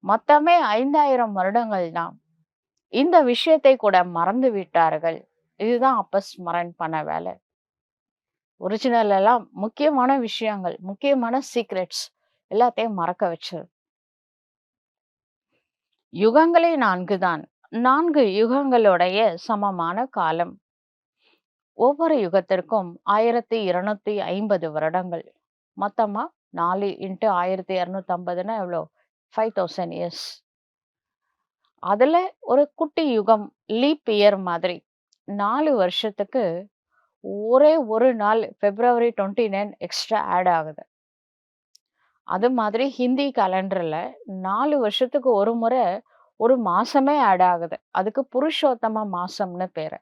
மொத்தமே 5000 வருடங்கள் தான். இந்த விஷயத்தை கூட மறந்து விட்டார்கள். இதுதான் அப்பஸ்மரன் பண்ண வேலை. ஒரிஜினல் எல்லாம் முக்கியமான விஷயங்கள், முக்கியமான சீக்ரெட்ஸ் எல்லாத்தையும் மறக்க வச்சது. யுகங்களே 4 தான். 4 யுகங்களுடைய சமமான காலம். ஒவ்வொரு யுகத்திற்கும் 1250 வருடங்கள். மொத்தமா 4 இன்டு 1250ன்னா எவ்வளோ? 5000 இயர்ஸ். அதுல ஒரு குட்டி யுகம் லீப் இயர் மாதிரி 4 வருஷத்துக்கு ஒரே ஒரு நாள் பிப்ரவரி 29 எக்ஸ்ட்ரா ஆட் ஆகுது. அது மாதிரி ஹிந்தி கேலண்டர்ல 4 வருஷத்துக்கு ஒரு முறை ஒரு மாசமே ஆட் ஆகுது. அதுக்கு புருஷோத்தம மாசம்னு பேரு.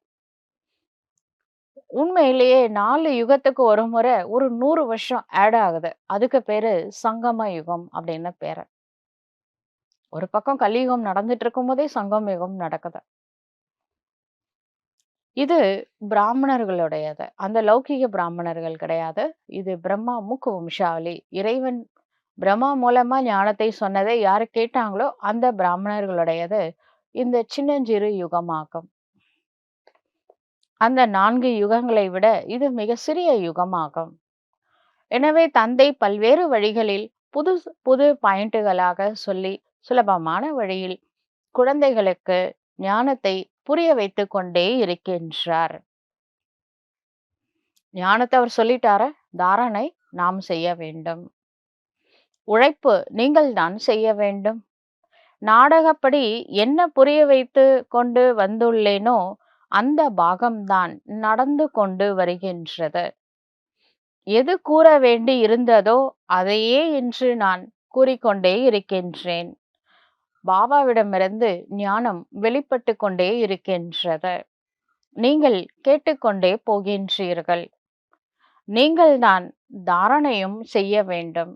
உண்மையிலேயே 4 யுகத்துக்கு ஒரு முறை ஒரு 100 வருஷம் ஆட் ஆகுது. அதுக்கு பேரு சங்கம யுகம் அப்படின்னு பேரு. ஒரு பக்கம் கலியுகம் நடந்துட்டு இருக்கும்போதே சங்கம யுகம் நடக்குது. இது பிராமணர்களுடையது. அந்த லௌகீக பிராமணர்கள் கிடையாது. இது பிரம்மா மூக்கு வம்சாவளி. இறைவன் பிரம்மா மூலமா ஞானத்தை சொன்னதை யாரு கேட்டாங்களோ அந்த பிராமணர்களுடையது இந்த சின்னஞ்சிறு யுகமாகும். அந்த 4 யுகங்களை விட இது மிக சிறிய யுகமாகும். எனவே தந்தை பல்வேறு வழிகளில் புது புது பாயிண்ட்டுகளாக சொல்லி சுலபமான வழியில் குழந்தைகளுக்கு ஞானத்தை புரிய வைத்துக் கொண்டே இருக்கின்றார். ஞானத்தை அவர் சொல்லிட்டார, தாரணை நாம் செய்ய வேண்டும். உழைப்பு நீங்கள் தான் செய்ய வேண்டும். நாடகப்படி என்ன புரிய வைத்து கொண்டு வந்துள்ளேனோ அந்த பாகம்தான் நடந்து கொண்டு வருகின்றது. எது கூற வேண்டி இருந்ததோ அதையே இன்று நான் கூறிக்கொண்டே இருக்கின்றேன். பாபாவிடமிருந்து ஞானம் வெளிப்பட்டு கொண்டே இருக்கின்றது. நீங்கள் கேட்டுக்கொண்டே போகின்றீர்கள். நீங்கள்தான் தாரணையும் செய்ய வேண்டும்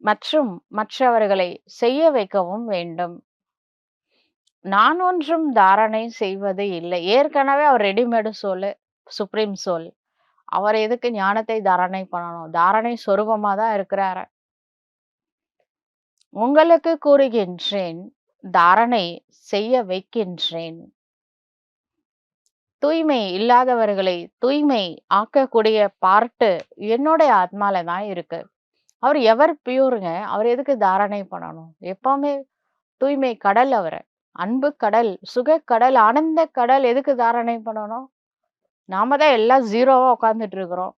மற்றும் மற்றவர்களை செய்ய வைக்கவும் வேண்டும். நான் ஒன்றும் தாரணை செய்வது இல்லை. ஏற்கனவே அவர் ரெடிமேடு சோல், சுப்ரீம் சோல். அவர் எதுக்கு ஞானத்தை தாரணை பண்ணணும்? தாரணை சொரூபமா தான் இருக்கிறாரு. உங்களுக்கு கூறுகின்றேன், தாரணை செய்ய வைக்கின்றேன். தூய்மை இல்லாதவர்களை தூய்மை ஆக்கக்கூடிய பார்ட்டு என்னுடைய ஆத்மால தான் இருக்கு. அவர் எவர் பியூருங்க, அவர் எதுக்கு தாரணை பண்ணணும்? எப்பவுமே தூய்மை கடல் அவரு. அன்பு கடல், சுக கடல், ஆனந்த கடல். எதுக்கு தாரணை பண்ணணும்? நாம தான் எல்லாம் ஜீரோவா உட்கார்ந்துட்டு இருக்கிறோம்.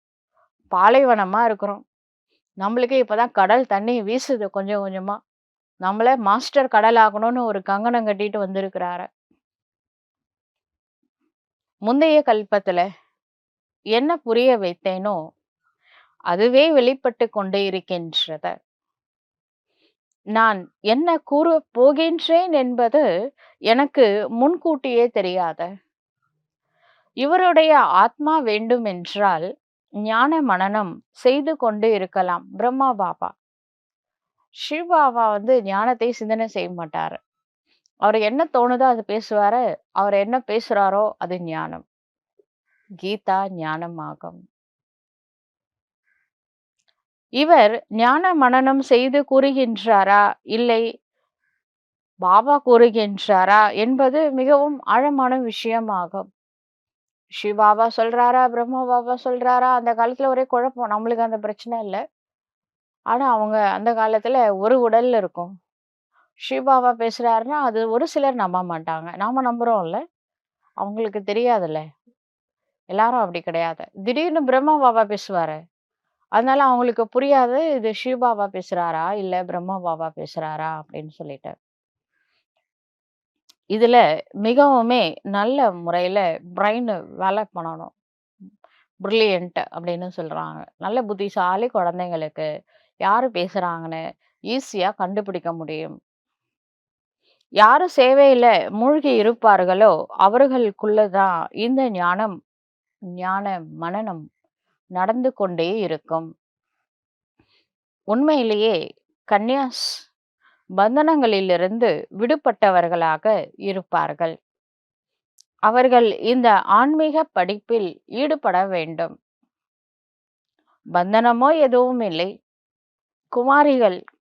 பாலைவனமா இருக்கிறோம். நம்மளுக்கே இப்பதான் கடல் தண்ணி வீசுது கொஞ்சம் கொஞ்சமா. நம்மள மாஸ்டர் கடல் ஆகணும்னு ஒரு கங்கணம் கட்டிட்டு வந்திருக்கிறாரு. முந்தைய கல்பத்துல என்ன புரிய வைத்தேனோ அதுவே வெளிப்பட்டு கொண்டே இருக்கின்றது. நான் என்ன கூற போகின்றேன் என்பது எனக்கு முன்கூட்டியே தெரியாது. இவருடைய ஆத்மா வேண்டும் என்றால் ஞான மனனம் செய்து கொண்டு இருக்கலாம். பிரம்மா பாபா, சிவபாபா ஞானத்தை சிந்தனை செய்ய மாட்டாரு. அவர் என்ன தோணுதோ அது பேசுவாரு. அவர் என்ன பேசுறாரோ அது ஞானம். கீதா ஞானமாகும். இவர் ஞான மனனம் செய்து கூறுகின்றாரா இல்லை பாபா கூறுகின்றாரா என்பது மிகவும் ஆழமான விஷயமாகும். சிவபாபா சொல்றாரா, பிரம்மா பாபா சொல்றாரா, அந்த காலத்துல ஒரே குழப்பம். நம்மளுக்கு அந்த பிரச்சனை இல்லை. ஆனா அவங்க அந்த காலத்துல ஒரு உடல்ல இருக்கும். சிவபாபா பேசுறாருன்னா அது ஒரு சிலர் நம்ப மாட்டாங்க. நாம நம்புறோம்ல, அவங்களுக்கு தெரியாதுல்ல. எல்லாரும் அப்படி கிடையாது. திடீர்னு பிரம்மா பாபா பேசுவாரு. அதனால அவங்களுக்கு புரியாது இது சிவபாபா பேசுறாரா இல்ல பிரம்மா பாபா பேசுறாரா அப்படின்னு சொல்லிட்டு. இதுல மிகவுமே நல்ல முறையில பிரெயின் வேலை பண்ணணும். பிரில்லியன்ட் அப்படின்னு சொல்றாங்க. நல்ல புத்திசாலி குழந்தைங்களுக்கு யாரு பேசுறாங்கன்னு ஈஸியா கண்டுபிடிக்க முடியும். யாரு சேவையில மூழ்கி இருப்பார்களோ அவர்களுக்குள்ளதான் இந்த ஞான மனனம் நடந்து கொண்டே இருக்கும். உண்மையிலேயே கன்யாஸ் பந்தனங்களிலிருந்து விடுபட்டவர்களாக இருப்பார்கள். அவர்கள் இந்த ஆன்மீக படிப்பில் ஈடுபட வேண்டும். பந்தனமோ எதுவும் இல்லை.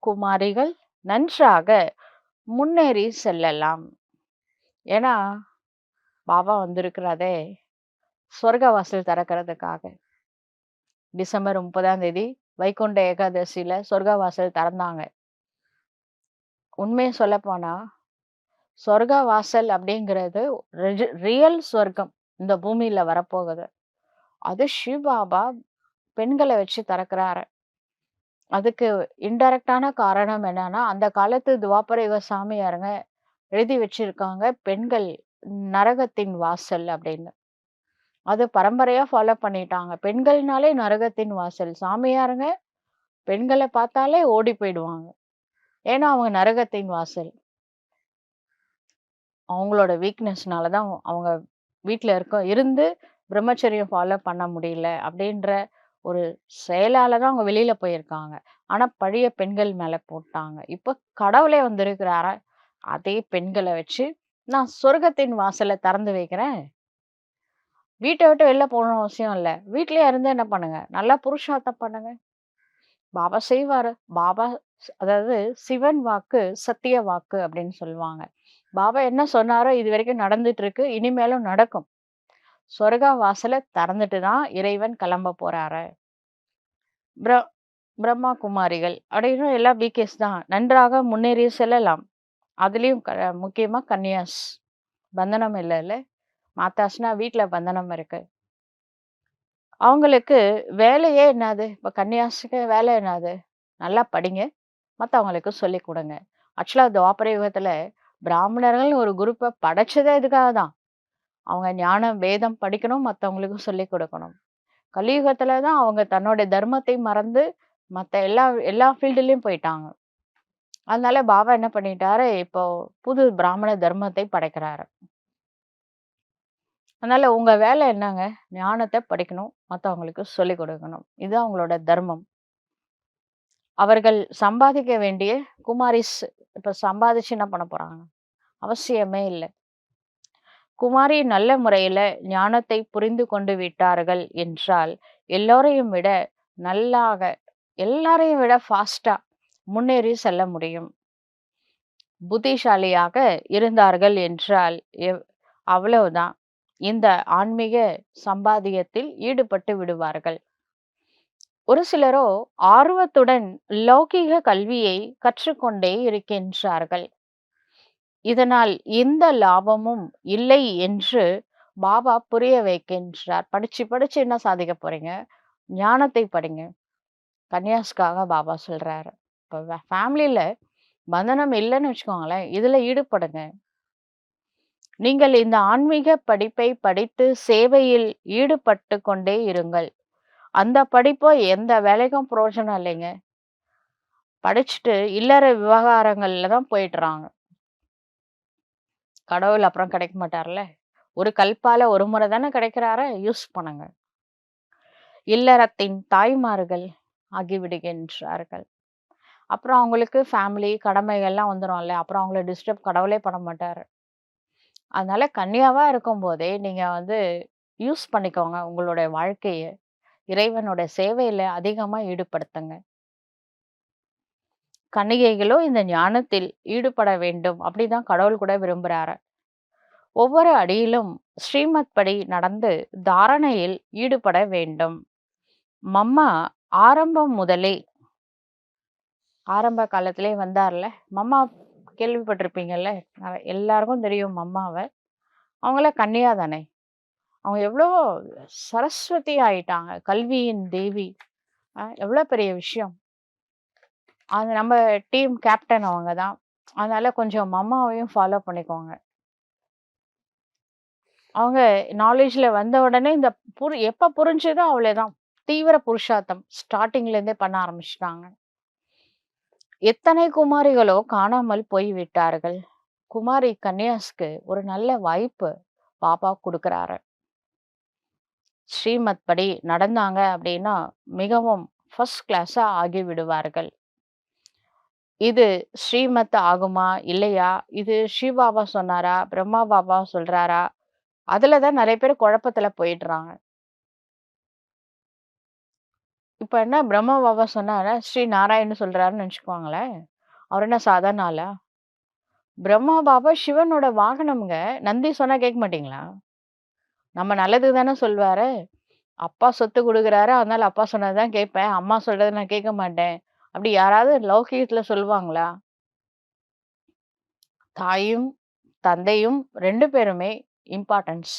குமாரிகள் நன்றாக முன்னேறி செல்லலாம். ஏன்னா பாபா வந்திருக்கிறதே சொர்க்க வாசல் திறக்கிறதுக்காக. டிசம்பர் 30ஆம் தேதி வைகுண்ட ஏகாதசியில சொர்க்க வாசல் திறந்தாங்க. உண்மையை சொல்ல போனா சொர்க்க வாசல் அப்படிங்கிறது ரியல் சொர்க்கம் இந்த பூமியில வரப்போகுது. அது சிவபாபா பெண்களை வச்சு திறக்கிறாரு. அதுக்கு இன்டைரக்டான காரணம் என்னன்னா, அந்த காலத்து துவாபர யுக சாமியாருங்க எழுதி வச்சிருக்காங்க, பெண்கள் நரகத்தின் வாசல் அப்படின்னு. அது பரம்பரையா ஃபாலோ பண்ணிட்டாங்க. பெண்கள்னாலே நரகத்தின் வாசல். சாமியாருங்க பெண்களை பார்த்தாலே ஓடி போயிடுவாங்க. ஏன்னா அவங்க நரகத்தின் வாசல். அவங்களோட வீக்னஸ்னால தான் அவங்க வீட்ல இருந்து பிரம்மச்சரியம் ஃபாலோ பண்ண முடியல அப்படின்ற ஒரு செயலால தான் அவங்க வெளியில போயிருக்காங்க. ஆனா பழைய பெண்கள் மேல போட்டாங்க. இப்ப கடவுளே வந்திருக்கிறாரா, அதே பெண்களை வச்சு நான் சொர்க்கத்தின் வாசலை திறந்து வைக்கிறேன். வீட்டை விட்டு வெளில போகணும் அவசியம் இல்லை. வீட்லயே இருந்து என்ன பண்ணுங்க, நல்லா புருஷார்த்தம் பண்ணுங்க. பாபா செய்வாரு. பாபா அதாவது சிவன் வாக்கு சத்திய வாக்கு அப்படின்னு சொல்லுவாங்க. பாபா என்ன சொன்னாரோ இதுவரைக்கும் நடந்துட்டு இருக்கு. இனிமேலும் நடக்கும். சொர்க்க வாசல திறந்துட்டு தான் இறைவன் கிளம்ப போறாரு. பிர பிரம்மா குமாரிகள் அப்படின்னு எல்லா பிகேஸ் தான். நன்றாக முன்னேறி செல்லலாம். அதுலயும் முக்கியமா கன்னியாஸ். பந்தனம் இல்லல்ல. மாதாஸ்னா வீட்ல பந்தனம் இருக்கு. அவங்களுக்கு வேலையே என்னது? இப்ப கன்னியாஸுக்கு வேலை என்னது? நல்லா படிங்க. மத்தவங்களுக்கு சொல்லிக் குடுங்க. ஆக்சுவலா துவாபர யுகத்துல பிராமணர்கள்னு ஒரு குரூப்ப படைச்சதே இதுக்காக தான். அவங்க ஞானம், வேதம் படிக்கணும், மத்தவங்களுக்கு சொல்லிக் கொடுக்கணும். கலியுகத்துல தான் அவங்க தன்னோட தர்மத்தை மறந்து மத்த எல்லா எல்லா ஃபீல்டுலயும் போயிட்டாங்க. அதனால பாபா என்ன பண்ணிட்டாரு, இப்போ புது பிராமண தர்மத்தை படைக்கிறாரு. அதனால உங்க வேலை என்னங்க? ஞானத்த படிக்கணும், மத்தவங்களுக்கு சொல்லிக் கொடுக்கணும். இதுதான் அவங்களோட தர்மம். அவர்கள் சம்பாதிக்க வேண்டிய குமாரிஸ் இப்ப சம்பாதிச்சு என்ன பண்ண போறாங்க? அவசியமே இல்ல. குமாரி நல்ல முறையில ஞானத்தை புரிந்து கொண்டு விட்டார்கள் என்றால், எல்லோரையும் விட நல்லாக எல்லாரையும் விட ஃபாஸ்ட்டா முன்னேறி செல்ல முடியும். புத்திசாலியாக இருந்தார்கள் என்றால் அவ்வளவுதான். இந்த ஆன்மீக சம்பாத்தியத்தில் ஈடுபட்டு விடுவார்கள். ஒரு சிலரோ ஆர்வத்துடன் லௌகீக கல்வியை கற்றுக்கொண்டே இருக்கின்றார்கள். இதனால் எந்த லாபமும் இல்லை என்று பாபா புரிய வைக்கின்றார். படிச்சு படிச்சு என்ன சாதிக்க போறீங்க? ஞானத்தை படிங்க. கன்னியாஸ்க்காக பாபா சொல்றாரு. இப்ப ஃபேமிலில பந்தனம் இல்லன்னு வச்சுக்கோங்களேன். இதுல ஈடுபடுங்க. நீங்கள் இந்த ஆன்மீக படிப்பை படித்து சேவையில் ஈடுபட்டு கொண்டே இருங்கள். அந்த படிப்போ எந்த வேலைக்கும் பிரயோஜனம் இல்லைங்க. படிச்சுட்டு இல்லற விவகாரங்கள்ல தான் போயிடுறாங்க. கடவுள் அப்புறம் கிடைக்க மாட்டார்ல. ஒரு கல்பால ஒரு முறை தானே கிடைக்கிறாரு. யூஸ் பண்ணுங்க. இல்லறத்தின் தாய்மார்கள் ஆகிவிடுகின்றார்கள். அப்புறம் அவங்களுக்கு ஃபேமிலி, கடமைகள்லாம் வந்துரும்ல. அப்புறம் அவங்கள டிஸ்டர்ப் கடவுளே பண்ண மாட்டாரு. அதனால கன்னியாவா இருக்கும்போதே நீங்க வந்து யூஸ் பண்ணிக்கோங்க உங்களுடைய வாழ்க்கைய. இறைவனோட சேவையில அதிகமா ஈடுபடுத்துங்க. கன்னிகைகளோ இந்த ஞானத்தில் ஈடுபட வேண்டும். அப்படிதான் கடவுள் கூட விரும்புறாரு. ஒவ்வொரு அடியிலும் ஸ்ரீமத் படி நடந்து தாரணையில் ஈடுபட வேண்டும். மம்மா ஆரம்பம் முதலே ஆரம்ப காலத்திலே வந்தார்ல. மம்மா கேள்விப்பட்டிருப்பீங்கல்ல. எல்லாருக்கும் தெரியும் மம்மாவ. அவங்கலாம் கன்னியா தானே. அவங்க எவ்வளோ சரஸ்வதி ஆயிட்டாங்க. கல்வியின் தேவி. எவ்வளோ பெரிய விஷயம். அது நம்ம டீம் கேப்டன் அவங்க தான். அதனால கொஞ்சம் மம்மாவையும் ஃபாலோ பண்ணிக்கோங்க. அவங்க நாலேஜ்ல வந்த உடனே இந்த எப்ப புரிஞ்சதோ அவ்வளோதான். தீவிர புருஷார்த்தம் ஸ்டார்ட்டிங்ல இருந்தே பண்ண ஆரம்பிச்சுட்டாங்க. எத்தனை குமாரிகளோ காணாமல் போய்விட்டார்கள். குமாரி கன்யாஸ்க்கு ஒரு நல்ல வாய்ப்பு பாபா குடுக்குறாரு. ஸ்ரீமத் படி நடந்தாங்க அப்படின்னா மிகவும் ஃபர்ஸ்ட் கிளாஸா ஆகி விடுவார்கள். இது ஸ்ரீமத் ஆகுமா இல்லையா? இது சிவபாபா சொன்னாரா? பிரம்மா பாபா சொல்றாரா? அதுல தான் நெறைய பேர் குழப்பத்துல போயிடுறாங்க. இப்ப என்ன பிரம்மா பாபா சொன்னாரா? ஸ்ரீ நாராயணன் சொல்றாருன்னு நெனச்சுக்குவாங்களேன். அவர் என்ன சாதாரண ஆளா? பிரம்மா பாபா சிவனோட வாகனம்ங்க. நந்தி சொன்னா கேட்க மாட்டீங்களா? நம்ம நல்லதுக்கு தானே சொல்வாரு. அப்பா சொத்து குடுக்குறாரு. அதனால அப்பா சொன்னது தான் கேட்பேன். அம்மா சொல்றத நான் கேட்க மாட்டேன். அப்படி யாராவது லௌகீகத்துல சொல்லுவாங்களா? தாயும், தந்தையும் 2 பேருமே இம்பார்ட்டன்ஸ்.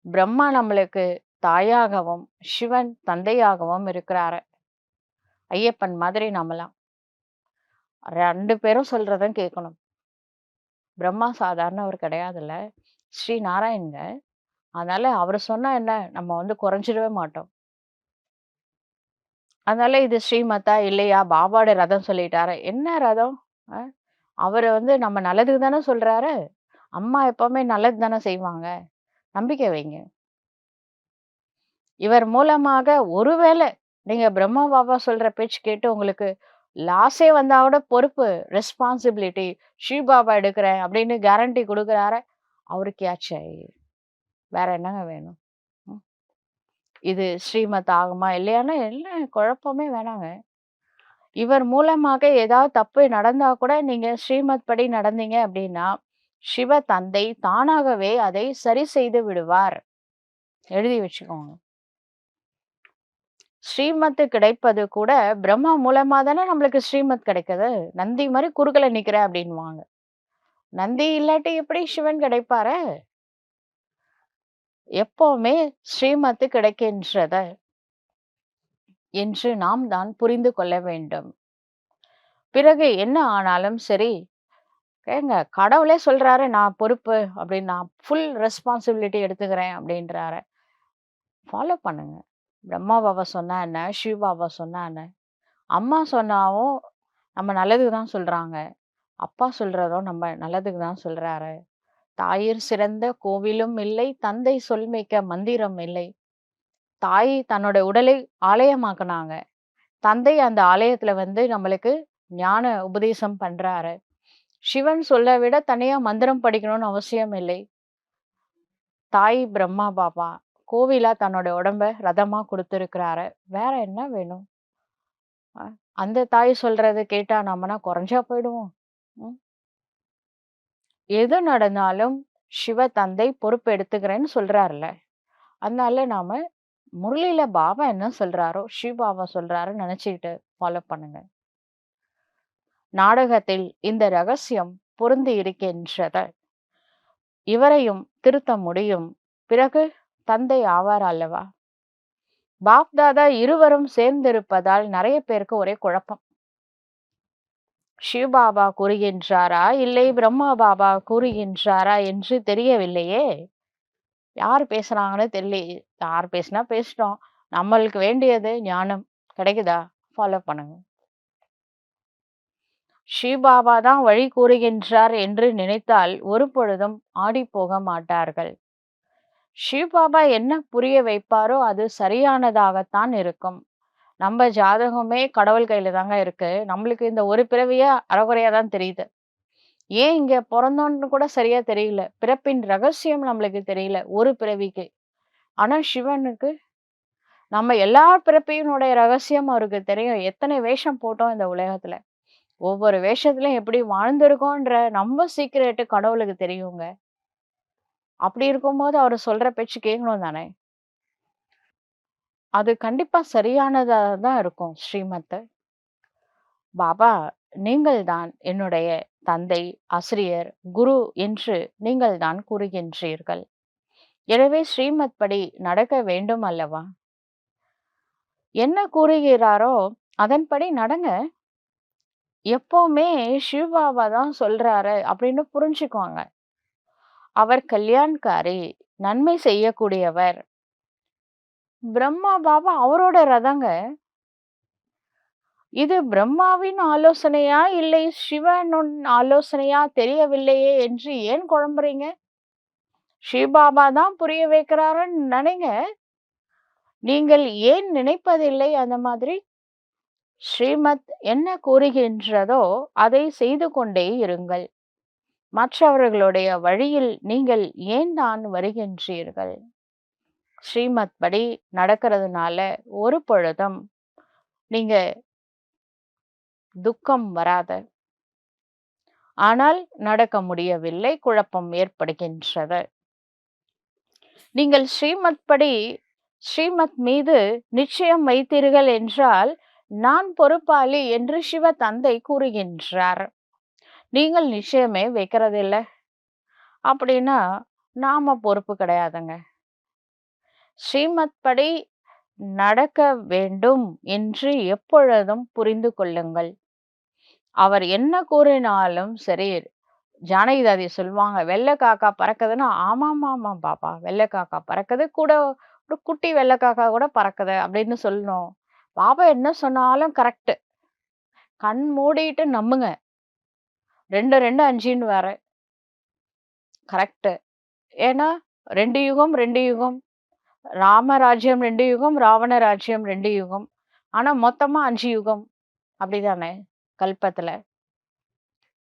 பிரம்மா நம்மளுக்கு தாயாகவும், சிவன் தந்தையாகவும் இருக்கிறாரு. ஐயப்பன் மாதிரி நம்மலாம். 2 பேரும் சொல்றத கேட்கணும். பிரம்மா சாதாரணவர் கிடையாதுல்ல. ஸ்ரீ நாராயண்ங்க. அதனால அவரு சொன்னா என்ன? நம்ம வந்து குறைஞ்சிடவே மாட்டோம். அதனால இது ஸ்ரீமத்தா இல்லையா? பாபாவோட ரதம் சொல்லிட்டாரு. என்ன ரதம்? அ அவரு வந்து நம்ம நல்லதுக்கு தானே சொல்றாரு. அம்மா எப்பவுமே நல்லது தானே செய்வாங்க. நம்பிக்கை வைங்க. இவர் மூலமாக ஒருவேளை நீங்க பிரம்மா பாபா சொல்ற பேச்சு கேட்டு உங்களுக்கு லாஸே வந்தா கூட பொறுப்பு, ரெஸ்பான்சிபிலிட்டி ஷிவ் பாபா எடுக்கிறேன் அப்படின்னு கேரண்டி குடுக்குறாரு. அவருக்கேயாச்சே வேற என்னங்க வேணும்? ம். இது ஸ்ரீமத் ஆகுமா இல்லையான்னா எல்லாம் குழப்பமே வேணாங்க. இவர் மூலமாக ஏதாவது தப்பு நடந்தா கூட நீங்க ஸ்ரீமத் படி நடந்தீங்க அப்படின்னா, சிவ தந்தை தானாகவே அதை சரி செய்து விடுவார். எழுதி வச்சுக்கோங்க. ஸ்ரீமத் கிடைப்பது கூட பிரம்மா மூலமா தானே நம்மளுக்கு ஸ்ரீமத் கிடைக்குது. நந்தி மாரி குறுக்கல நிக்கிறேன் அப்படின்னுவாங்க. நந்தி இல்லாட்டி எப்படி சிவன் கிடைப்பாரு? எப்பவுமே ஸ்ரீமத் கிடைக்கின்றது என்று நாம் தான் புரிந்து கொள்ள வேண்டும். பிறகு என்ன ஆனாலும் சரி, ஏங்க கடவுளே சொல்றாரு, "நான் பொறுப்பு அப்படின்னு நான் ஃபுல் ரெஸ்பான்சிபிலிட்டி எடுத்துக்கிறேன்" அப்படின்றாரு. ஃபாலோ பண்ணுங்க. பிரம்மா பாபா சொன்னா என்ன? சிவ பாபா சொன்னா என்ன? அம்மா சொன்னாவும் நம்ம நல்லதுக்கு தான் சொல்றாங்க. அப்பா சொல்றதும் நம்ம நல்லதுக்கு தான் சொல்றாரு. "தாயிற் சிறந்த கோவிலும் இல்லை, தந்தை சொல்மிக்க மந்திரம் இல்லை." தாய் தன்னோட உடலை ஆலயமாக்குனாங்க. தந்தை அந்த ஆலயத்துல வந்து நம்மளுக்கு ஞான உபதேசம் பண்றாரு. சிவன் சொல்ல விட தனியா மந்திரம் படிக்கணும்னு அவசியம் இல்லை. தாய் பிரம்மா பாபா கோவிலா தன்னோட உடம்ப ரதமா குடுத்திருக்கிறாரு. வேற என்ன வேணும்? அ அந்த தாய் சொல்றத கேட்டா நம்மனா குறைஞ்சா போயிடுவோம்? ம். எது நடந்தாலும் சிவ தந்தை பொறுப்பு எடுத்துக்கிறேன்னு சொல்றாருல்ல. அதனால நாம முரளியில பாபா என்ன சொல்றாரோ, சிவ பாபா சொல்றாருன்னு நினைச்சுக்கிட்டு ஃபாலோ பண்ணுங்க. நாடகத்தில் இந்த ரகசியம் பொருந்தி இருக்கின்றது. இவரையும் திருத்த முடியும். பிறகு தந்தை ஆவார் அல்லவா? பாப் தாதா இருவரும் சேர்ந்திருப்பதால் நிறைய பேருக்கு ஒரே குழப்பம். சிவ பாபா கூறுகின்றாரா, இல்லை பிரம்மா பாபா கூறுகின்றாரா என்று தெரியவில்லையே. யார் பேசுறாங்கன்னு தெரியலையே. யார் பேசினா பேசிட்டோம். நம்மளுக்கு வேண்டியது ஞானம். கிடைக்குதா? ஃபாலோ பண்ணுங்க. சிவ பாபா தான் வழி கூறுகின்றார் என்று நினைத்தால் ஒரு பொழுதும் ஆடிப்போக மாட்டார்கள். சிவ பாபா என்ன புரிய வைப்பாரோ அது சரியானதாகத்தான் இருக்கும். நம்ம ஜாதகமே கடவுள் கையில தாங்க இருக்கு. நம்மளுக்கு இந்த ஒரு பிறவியா அரைகுறையா தான் தெரியுது. ஏன் இங்க பொறந்தோம்னு கூட சரியா தெரியல. பிறப்பின் ரகசியம் நம்மளுக்கு தெரியல ஒரு பிறவிக்கு. ஆனா சிவனுக்கு நம்ம எல்லா பிறப்பினுடைய ரகசியம் அவருக்கு தெரியும். எத்தனை வேஷம் போட்டோம் இந்த உலகத்துல. ஒவ்வொரு வேஷத்துலயும் எப்படி வாழ்ந்திருக்கோன்ற நம்ம சீக்ரெட் கடவுளுக்கு தெரியுங்க. அப்படி இருக்கும்போது அவரு சொல்ற பேச்சு கேட்கணும் தானே! அது கண்டிப்பா சரியானதா தான் இருக்கும் ஸ்ரீமத். பாபா, நீங்கள் தான் என்னுடைய தந்தை, ஆசிரியர், குரு என்று நீங்கள் தான் கூறுகின்றீர்கள். எனவே ஸ்ரீமத் படி நடக்க வேண்டும் அல்லவா? என்ன கூறுகிறாரோ அதன்படி நடங்க. எப்பவுமே சிவ பாபா தான் சொல்றாரு அப்படின்னு புரிஞ்சுக்குவாங்க. அவர் கல்யாண்காரி, நன்மை செய்யக்கூடியவர். பிரம்மா பாபா அவரோட ரதங்க. இது பிரம்மாவின் ஆலோசனையா, இல்லை சிவனுன் ஆலோசனையா தெரியவில்லையே என்று ஏன் குழம்புறீங்க? சிவபாபா தான் புரிய வைக்கிறாருன்னு நினைங்க. நீங்கள் ஏன் நினைப்பதில்லை அந்த மாதிரி? ஸ்ரீமத் என்ன கூறுகின்றதோ அதை செய்து கொண்டே இருங்கள். மற்றவர்களுடைய வழியில் நீங்கள் ஏன் தான் வருகின்றீர்கள்? ஸ்ரீமத் படி நடக்கிறதுனால ஒரு பொழுதும் நீங்க துக்கம் வராது. ஆனால் நடக்க முடியவில்லை, குழப்பம் ஏற்படுகின்றது. நீங்கள் ஸ்ரீமத் படி ஸ்ரீமத் மீது நிச்சயம் வைத்தீர்கள் என்றால், நான் பொறுப்பாளி என்று சிவ தந்தை கூறுகின்றார். நீங்கள் நிச்சயமே வைக்கிறதில்ல. அப்படின்னா, நாம பொறுப்பு கிடையாதுங்க. ஸ்ரீமத் படி நடக்க வேண்டும் என்று எப்பொழுதும் புரிந்து கொள்ளுங்கள். அவர் என்ன கூறினாலும் சரி, ஜானகி தாதி சொல்லுவாங்க, "வெள்ளை காக்கா பறக்குதுன்னா" ஆமாமாமா பாப்பா, வெள்ளை காக்கா பறக்குது. கூட ஒரு குட்டி வெள்ளை காக்கா கூட பறக்குது அப்படின்னு சொல்லணும். பாபா என்ன சொன்னாலும் கரெக்ட். கண் மூடிட்டு நம்புங்க. 2, 2, 5ன்னு வேற. கரெக்ட். ஏன்னா 2 யுகம், 2 யுகம். ராமராஜ்யம் 2 யுகம், ராவண ராஜ்யம் 2 யுகம். ஆனா மொத்தமா 5 யுகம். அப்படிதானே? கல்பத்துல.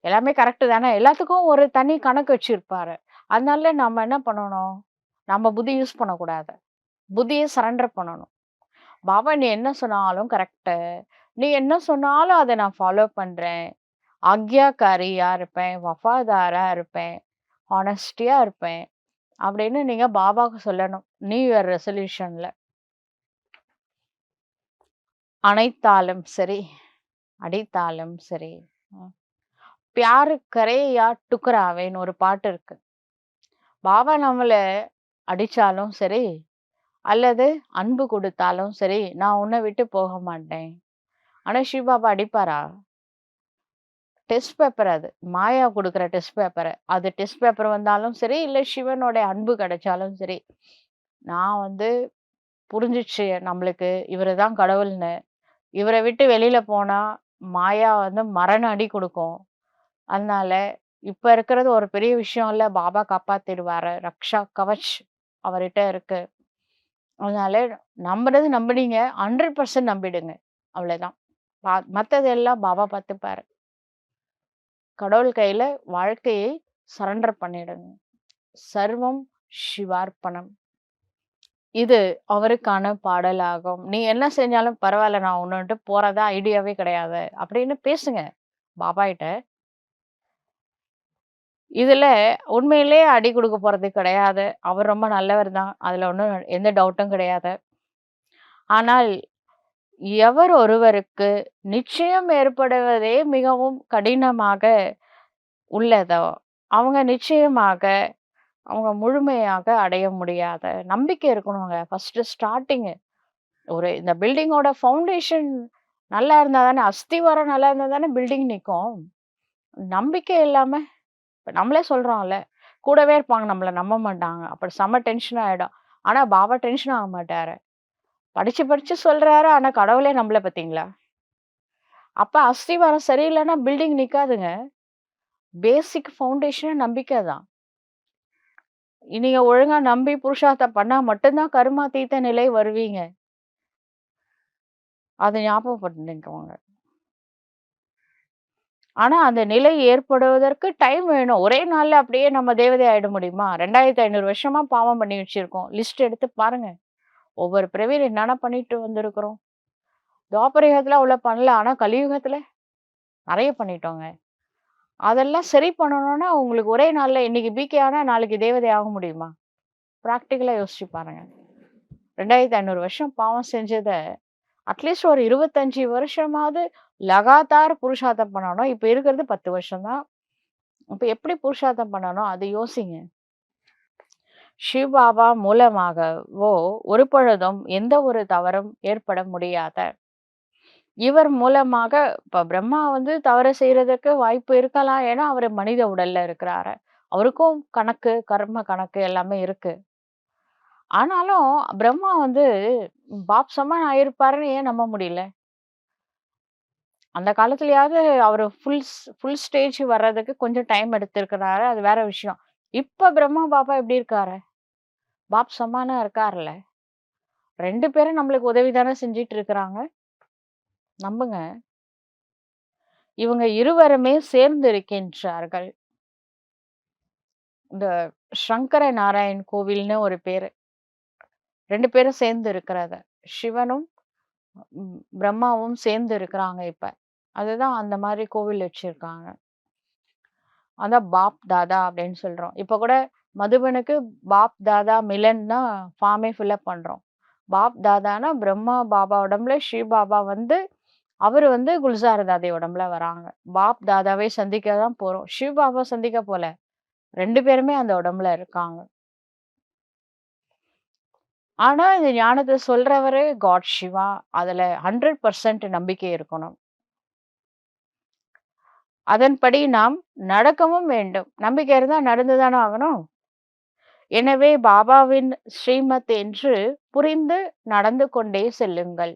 எல்லாமே கரெக்ட் தானே? எல்லாத்துக்கும் ஒரு தனி கணக்கு வச்சிருப்பாரு. அதனால நம்ம என்ன பண்ணணும்? நம்ம புத்தி யூஸ் பண்ணக்கூடாது. புத்திய சரண்டர் பண்ணணும். பாபா நீ என்ன சொன்னாலும் கரெக்ட்டு. நீ என்ன சொன்னாலும் அத நான் ஃபாலோ பண்றேன். ஆக்ஞாகாரியா இருப்பேன், வஃபாதாரா இருப்பேன், ஹானஸ்டியா இருப்பேன். அப்படின்னு நீங்க பாபாக்கு சொல்லணும். New year ரெசல்யூஷன்ல. அணைத்தாலும் சரி, அடித்தாலும் சரி. ம். "பியார் கரே யா டுக்கராவேன்னு" ஒரு பாட்டு இருக்கு. பாபா நம்மள அடிச்சாலும் சரி, அல்லது அன்பு குடுத்தாலும் சரி, நான் உன்ன விட்டு போக மாட்டேன். ஆனா சிவ பாபா அடிப்பாரா? டெஸ்ட் பேப்பர் அது. மாயா குடுக்குற டெஸ்ட் பேப்பர். அது டெஸ்ட் பேப்பர் வந்தாலும் சரி, இல்ல சிவனுடைய அன்பு கிடைச்சாலும் சரி. நான் வந்து புரிஞ்சுச்சு நம்மளுக்கு இவரு தான் கடவுள்னு. இவர விட்டு வெளியில போனா, மாயா வந்து மரண அடி குடுக்கும். அதனால இப்ப இருக்கிறது ஒரு பெரிய விஷயம் இல்ல. பாபா காப்பாத்திடுவாரு. ரக்ஷா கவச் அவர்ட்ட இருக்கு. அதனால நம்புறது நம்புனீங்க. 100% நம்பிடுங்க. அவ்வளதான். மத்ததெல்லாம் பாபா பார்த்துப்பாரு. கடவுள் கையில வாழ்க்கையை சரண்டர் பண்ணிடுங்க. சர்வம் சிவார்ப்பணம். இது அவருக்கான பாடலாகும். "நீ என்ன செஞ்சாலும் பரவால்ல. நான் உன்ன விட்டு போறதா ஐடியாவே கிடையாது." அப்படின்னு பேசுங்க பாபாகிட்ட. இதுல உண்மையிலேயே அடி குடுக்க போறது கிடையாது. அவர் ரொம்ப நல்லவர் தான். அதுல ஒண்ணும் எந்த டவுட்டும் கிடையாது. ஆனால் எவர் ஒருவருக்கு நிச்சயம் ஏற்படுவதே மிகவும் கடினமாக உள்ளதோ, அவங்க நிச்சயமாக அவங்க முழுமையாக அடைய முடியாத நம்பிக்கை இருக்கணுங்க. First starting. இந்த பில்டிங்கோட ஃபவுண்டேஷன் நல்லா இருந்தா தானே, அஸ்திவாரம் நல்லா இருந்தா தானே பில்டிங் நிக்கும். நம்பிக்கை இல்லாம இப்ப நம்மளே சொல்றோம்ல, கூடவே இருப்பாங்க. நம்மள நம்ப மாட்டாங்க. அப்ப செம்ம டென்ஷன் ஆயிடும். ஆனா பாபா டென்ஷன் ஆக மாட்டாரு. படிச்சு படிச்சு சொல்றாரு. ஆனா கடவுளே நம்பல பார்த்தீங்களா? அப்ப அஸ்திவாரம் சரியில்லன்னா பில்டிங் நிக்காதுங்க. பேசிக் ஃபவுண்டேஷனே நம்பிக்கை தான். நீங்க ஒழுங்கா நம்பி புருஷார்த்தம் பண்ணா மட்டும் தான் கர்மாதீத நிலை வருவீங்க. அத ஞாபகப்படுத்திக்கோங்க. ஆனா அந்த நிலை ஏற்படுவதற்கு டைம் வேணும். ஒரே நாள்ல அப்படியே நம்ம தேவதை ஆயிட முடியுமா? 2500 வருஷமா பாவம் பண்ணி வச்சிருக்கோம். லிஸ்ட் எடுத்து பாருங்க. ஒவ்வொரு பிறவியில என்னென்ன பண்ணிட்டு வந்திருக்கிறோம். துவாபர யுகத்துல அவ்வளோ பண்ணல. ஆனா கலியுகத்துல நெறைய பண்ணிட்டோங்க. அதெல்லாம் சரி பண்ணணும்னா, உங்களுக்கு ஒரே நாள்ல இன்னைக்கு பிகே ஆனா நாளைக்கு தேவதை ஆக முடியுமா? பிராக்டிகலா யோசிச்சு பாருங்க. 2500 வருஷம் பாவம் செஞ்சத, அட்லீஸ்ட் ஒரு 25 வருஷமாவது லகாதார் புருஷார்த்தம் பண்ணணும். இப்ப இருக்கிறது 10 வருஷம் தான். அப்ப எப்படி புருஷார்த்தம் பண்ணணும்? அத யோசிங்க. சிவ பாபா மூலமாகவோ ஒரு பொழுதும் எந்த ஒரு தவறும் ஏற்பட முடியாத இவர் மூலமாக இப்ப பிரம்மா வந்து தவறு செய்யறதுக்கு வாய்ப்பு இருக்கலாம். ஏன்னா, அவரு மனித உடல்ல இருக்கிறாரு. அவருக்கும் கணக்கு, கர்ம கணக்கு எல்லாமே இருக்கு. ஆனாலும் பிரம்மா வந்து பாப் சமான் ஆயிருப்பாருன்னு ஏன் நம்ப முடியல? அந்த காலத்துலயாவது அவரு ஃபுல் ஸ்டேஜ் வர்றதுக்கு கொஞ்சம் டைம் எடுத்திருக்கிறாரு. அது வேற விஷயம். இப்ப பிரம்மா பாபா எப்படி இருக்காரு? பாப் சமானா இருக்காருல்ல. 2 பேரும் நம்மளுக்கு உதவி தானே செஞ்சுட்டு இருக்கிறாங்க. நம்புங்க. இவங்க இருவருமே சேர்ந்து இருக்கின்றார்கள். இந்த சங்கர நாராயண் கோவில்னு ஒரு பேரு. 2 பேரும் சேர்ந்து இருக்கிறது. சிவனும், பிரம்மாவும் சேர்ந்து இருக்கிறாங்க இப்ப. அதுதான் அந்த மாரி கோவில் வச்சிருக்காங்க. அதான் பாப் தாதா அப்படின்னு சொல்றோம். இப்ப கூட மதுபனுக்கு பாப் தாதா மிலன் தான் ஃபார்மே ஃபில்லப் பண்றோம். பாப் தாதான்னா பிரம்மா பாபா உடம்புல சிவ பாபா வந்து அவரு வந்து குல்சார் தாதி உடம்புல வராங்க. பாப் தாதாவை சந்திக்க தான் போறோம். சிவ பாபா சந்திக்க போல. 2 பேருமே அந்த உடம்புல இருக்காங்க. ஆனா, இந்த ஞானத்த சொல்றவரு காட் சிவா. அதுல 100% நம்பிக்கை இருக்கணும். அதன்படி நாம் நடக்கவும் வேண்டும். நம்பிக்கை இருந்தா நடந்து தான ஆகணும். எனவே பாபாவின் ஸ்ரீமத் என்று புரிந்து நடந்து கொண்டே செல்லுங்கள்.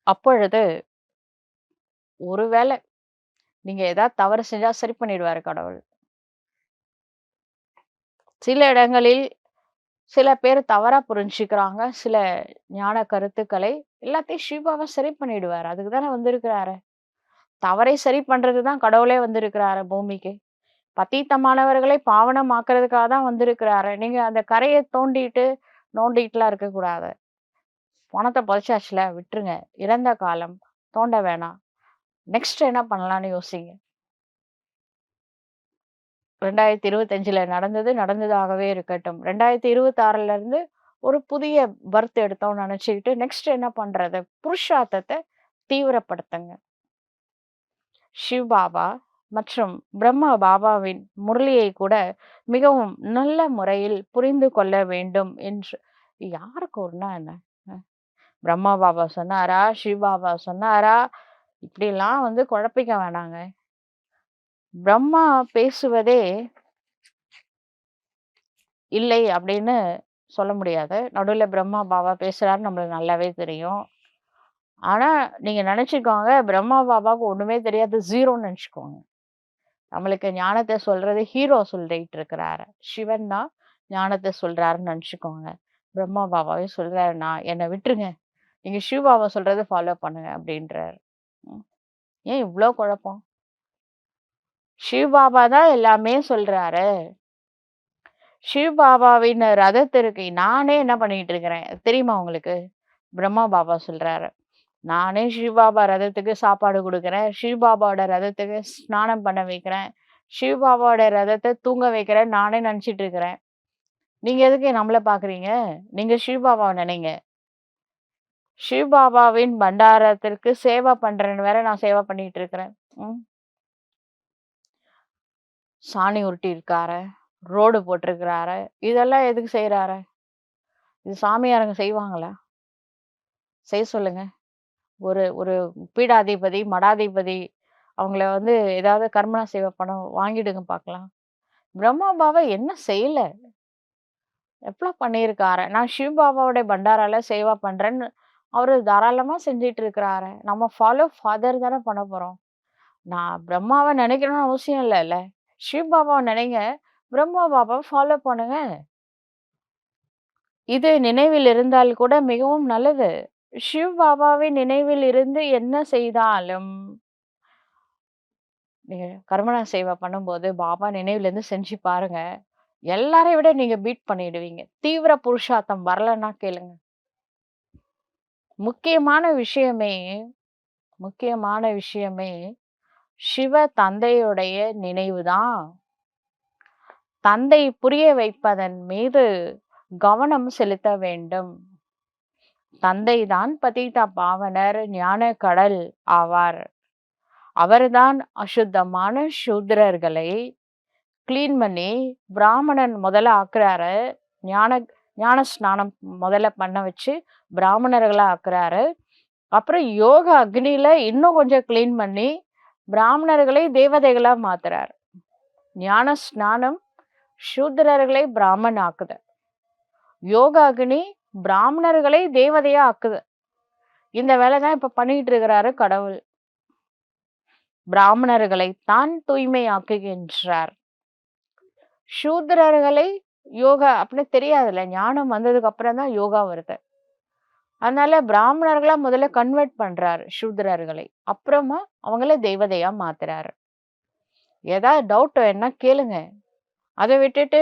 அப்பொழுது ஒருவேள நீங்க ஏதாவது தவறு செஞ்சா சரி பண்ணிடுவாரு கடவுள். சில இடங்களில் சில பேர் தவறா புரிஞ்சுக்கிறாங்க. சில ஞான கருத்துக்களை எல்லாத்தையும் சிவபாபா சரி பண்ணிடுவாரு. அதுக்கு தானே வந்திருக்கிறாரு. தவறை சரி பண்றது தான் கடவுளே வந்திருக்கிறாரு பூமிக்கு. பதீத்தமானவர்களை பாவனமாக்குறதுக்காக தான் வந்திருக்கிறாரு. நீங்க அந்த கரைய தோண்டிட்டு, நோண்டிட்டுலாம் இருக்கக்கூடாது. பணத்த புதைச்சாச்சுல விட்டுருங்க. இறந்த காலம். தோண்ட வேணாம். நெக்ஸ்ட் என்ன பண்ணலான்னு யோசிங்க. 2025ல நடந்தது நடந்ததாகவே இருக்கட்டும். 2026ல இருந்து ஒரு புதிய பர்த் எடுத்தோம்னு நெனச்சுக்கிட்டு, நெக்ஸ்ட் என்ன பண்றது? புருஷார்த்தத்த தீவிரப்படுத்துங்க. சிவ் பாபா மற்றும் பிரம்ம பாபாவின் முரளியை கூட மிகவும் நல்ல முறையில் புரிந்து கொள்ள வேண்டும் என்று யாரு கூறுனா என்ன? அ பிரம்மா பாபா சொன்னாரா? சிவ் பாபா சொன்னாரா? இப்படிலாம் குழப்பிக்க வேணாங்க. பிரம்மா பேசுவதே இல்லை அப்படின்னு சொல்ல முடியாது. நடுவுல பிரம்மா பாபா பேசுறாருன்னு நம்மளுக்கு நல்லாவே தெரியும். ஆனா, நீங்க நெனச்சுக்கோங்க, பிரம்மா பாபாவுக்கு ஒண்ணுமே தெரியாது. ஜீரோன்னு நெனச்சுக்கோங்க. நம்மளுக்கு ஞானத்த சொல்றது ஹீரோ சொல்லிட்டு இருக்கிறாரு. சிவன் தான் ஞானத்த சொல்றாருன்னு நெனச்சுக்கோங்க. பிரம்மா பாபாவே சொல்றாரு, "நான் என்ன விட்டுருங்க. நீங்க சிவ பாபா சொல்றத ஃபாலோ பண்ணுங்க" அப்படின்றாரு. ம். ஏன் இவ்ளோ குழப்பம்? சிவ பாபா தான் எல்லாமே சொல்றாரு. சிவ பாபாவின் ரதத்திற்கு நானே என்ன பண்ணிட்டு இருக்கிறேன் தெரியுமா உங்களுக்கு? பிரம்மா பாபா சொல்றாரு. நானே சிவ பாபா ரதத்துக்கு சாப்பாடு குடுக்குறேன். சிவ பாபாவோட ரதத்துக்கு ஸ்நானம் பண்ண வைக்கிறேன். சிவ பாபாவோட ரதத்த தூங்க வைக்கிறேன்னு நானே நெனச்சுட்டு இருக்கிறேன். நீங்க எதுக்கு நம்மள பார்க்குறீங்க? நீங்க சிவ பாபாவ நெனைங்க. சிவ பாபாவின் பண்டாரத்திற்கு சேவை பண்றேன்னு வேற நான் சேவை பண்ணிட்டு இருக்கிறேன். ம். சாணி உருட்டியிருக்காரு. ரோடு போட்டிருக்கிறாரு. இதெல்லாம் எதுக்கு செய்றாரு? இது சாமியாருங்க செய்வாங்களா? செய்ய சொல்லுங்க. ஒரு ஒரு பீடாதிபதி, மடாதிபதி அவங்கள ஏதாவது கர்மண சேவை பணம் வாங்கிடுங்க பார்க்கலாம். பிரம்மா பாபா என்ன செய்யல? எவ்ளோ பண்ணியிருக்காரு. நான் சிவ பாபாவோட பண்டாரால சேவா பண்றேன்னு அவரு தாராளமா செஞ்சுட்டு இருக்கிறாரு. நம்ம ஃபாலோ ஃபாதர் தானே பண்ண போறோம். நான் பிரம்மாவ நினைக்கணும்னு அவசியம் இல்லல்ல. சிவ பாபாவ நினைங்க. பிரம்மா பாபாவ ஃபாலோ பண்ணுங்க. இது நினைவில் இருந்தால் கூட மிகவும் நல்லது. சிவ பாபாவின் நினைவில் இருந்து என்ன செய்தாலும், நீங்க கர்மண சேவை பண்ணும்போது பாபா நினைவுல இருந்து செஞ்சு பாருங்க. எல்லாரையும் விட நீங்க பீட் பண்ணிடுவீங்க. தீவிர புருஷார்த்தம் வரலன்னா கேளுங்க. முக்கியமான விஷயமே முக்கியமான விஷயமே சிவ தந்தையுடைய நினைவுதான். தந்தை புரிய வைப்பதன் மீது கவனம் செலுத்த வேண்டும். தந்தைதான் பதித பாவனர் ஞான கடல் ஆவார். அவர்தான் அசுத்தமான சூத்திரர்களை கிளீன் பண்ணி பிராமணன் முதல்ல ஆக்குறாரு. ஞான ஞான ஸ்நானம் முதல்ல பண்ண வச்சு பிராமணர்களா ஆக்குறாரு. அப்புறம் யோக அக்னியில இன்னும் கொஞ்சம் கிளீன் பண்ணி பிராமணர்களை தேவதைகளா மாத்துறாரு. ஞான ஸ்நானம் சூத்திரர்களை பிராமணன் ஆக்குது. யோக அக்னி பிராமணர்களை தேவதையா ஆக்குது. இந்த வேலை தான் இப்ப பண்ணிட்டு இருக்கிறாரு கடவுள். பிராமணர்களை தான் தூய்மையாக்குகின்றார். சூத்திரர்களை யோகா அப்படின்னு தெரியாதுல்ல. ஞானம் வந்ததுக்கு அப்புறம் தான் யோகா வருது. அதனால பிராமணர்களா முதல்ல கன்வெர்ட் பண்றாரு சூத்திரர்களை. அப்புறமா அவங்கள தேவதையா மாத்துறாரு. ஏதாவது டவுட் வேணா கேளுங்க. அத விட்டுட்டு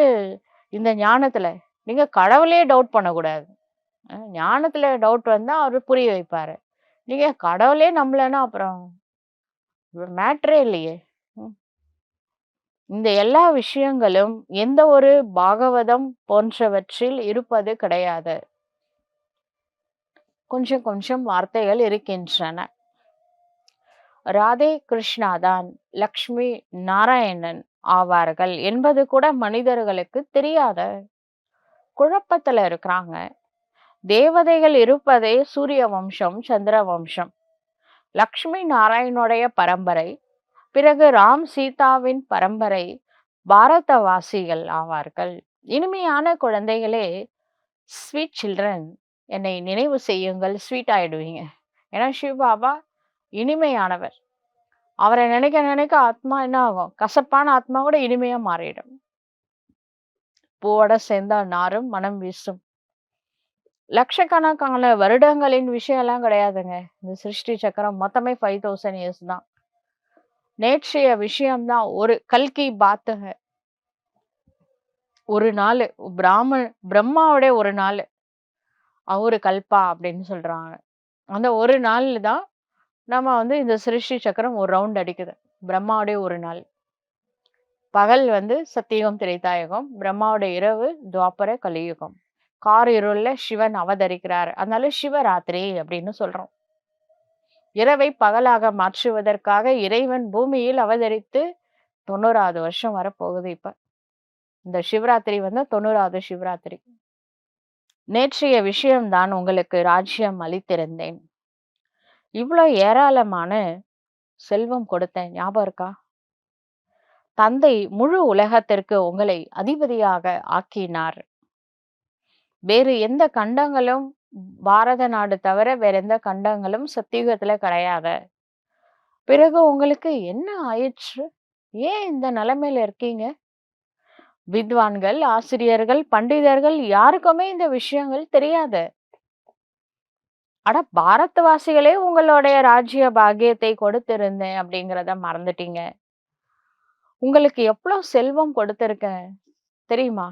இந்த ஞானத்துல நீங்க கடவுளையே டவுட் பண்ணக்கூடாது. ஞானத்துல டவுட் வந்தா அவரு புரிய வைப்பாரு. நீங்க கடவுளே நம்பலன்னா அப்புறம் மேட்டரே இல்லையே. ம். இந்த எல்லா விஷயங்களும் எந்த ஒரு பாகவதம் போன்றவற்றில் இருப்பது கிடையாது. கொஞ்சம் கொஞ்சம் வார்த்தைகள் இருக்கின்றன. ராதே கிருஷ்ணா தான் லக்ஷ்மி நாராயணன் ஆவார்கள் என்பது கூட மனிதர்களுக்கு தெரியாத குழப்பத்துல இருக்கிறாங்க. தேவதைகள் இருப்பதே சூரிய வம்சம், சந்திர வம்சம். லக்ஷ்மி நாராயணுடைய பரம்பரை, பிறகு ராம் சீதாவின் பரம்பரை பாரதவாசிகள் ஆவார்கள். இனிமையான குழந்தைகளே, ஸ்வீட் சில்ட்ரன், என்னை நினைவு செய்யுங்கள், ஸ்வீட் ஆயிடுவீங்க. ஏன்னா சிவ பாபா இனிமையானவர். அவரை நினைக்க நினைக்க ஆத்மா என்ன ஆகும்? கசப்பான ஆத்மா கூட இனிமையா மாறிடும். பூவோட சேர்ந்தா நாரும் மனம் வீசும். லட்சக்கணக்கான வருடங்களின் விஷயம் எல்லாம் கிடையாதுங்க. இந்த சிருஷ்டி சக்கரம் மொத்தமே 5000 இயர்ஸ் தான். நேற்றைய விஷயம்தான். ஒரு கல்கி பாத்துக ஒரு நாள் பிரம்மாவுடைய ஒரு நாள் அவுரு கல்பா அப்படின்னு சொல்றாங்க. அந்த ஒரு நாள்ல தான் நம்ம வந்து இந்த சிருஷ்டி சக்கரம் ஒரு ரவுண்ட் அடிக்குது. பிரம்மாவுடைய ஒரு நாள். பகல் வந்து சத்தியுகம், திரேதாயுகம். பிரம்மாவுடைய இரவு துவாபர, கலியுகம். காரிருள்ல சிவன் அவதரிக்கிறார். அதனால சிவராத்திரி அப்படின்னு சொல்றோம். இரவை பகலாக மாற்றுவதற்காக இறைவன் பூமியில் அவதரித்து 90வது வருஷம் வரப்போகுது இப்ப. இந்த சிவராத்திரி வந்து 90வது சிவராத்திரி. நேற்றைய விஷயம் தான் உங்களுக்கு ராஜ்யம் அளித்திருந்தேன். இவ்ளோ ஏராளமான செல்வம் கொடுத்தேன். ஞாபகம் இருக்கா? தந்தை முழு உலகத்திற்கு உங்களை அதிபதியாக ஆக்கினார். வேறு எந்த கண்டங்களும் பாரத நாடு தவிர வேற எந்த கண்டங்களும் சத்தியுகத்துல கிடையாது. பிறகு உங்களுக்கு என்ன ஆயிற்று? ஏன் இந்த நிலைமையில இருக்கீங்க? வித்வான்கள், ஆசிரியர்கள், பண்டிதர்கள் யாருக்குமே இந்த விஷயங்கள் தெரியாது. அட பாரதவாசிகளே உங்களுடைய ராஜ்ய பாக்கியத்தை கொடுத்திருந்தேன் அப்படிங்கிறத மறந்துட்டீங்க. உங்களுக்கு எவ்ளோ செல்வம் கொடுத்திருக்கேன் தெரியுமா?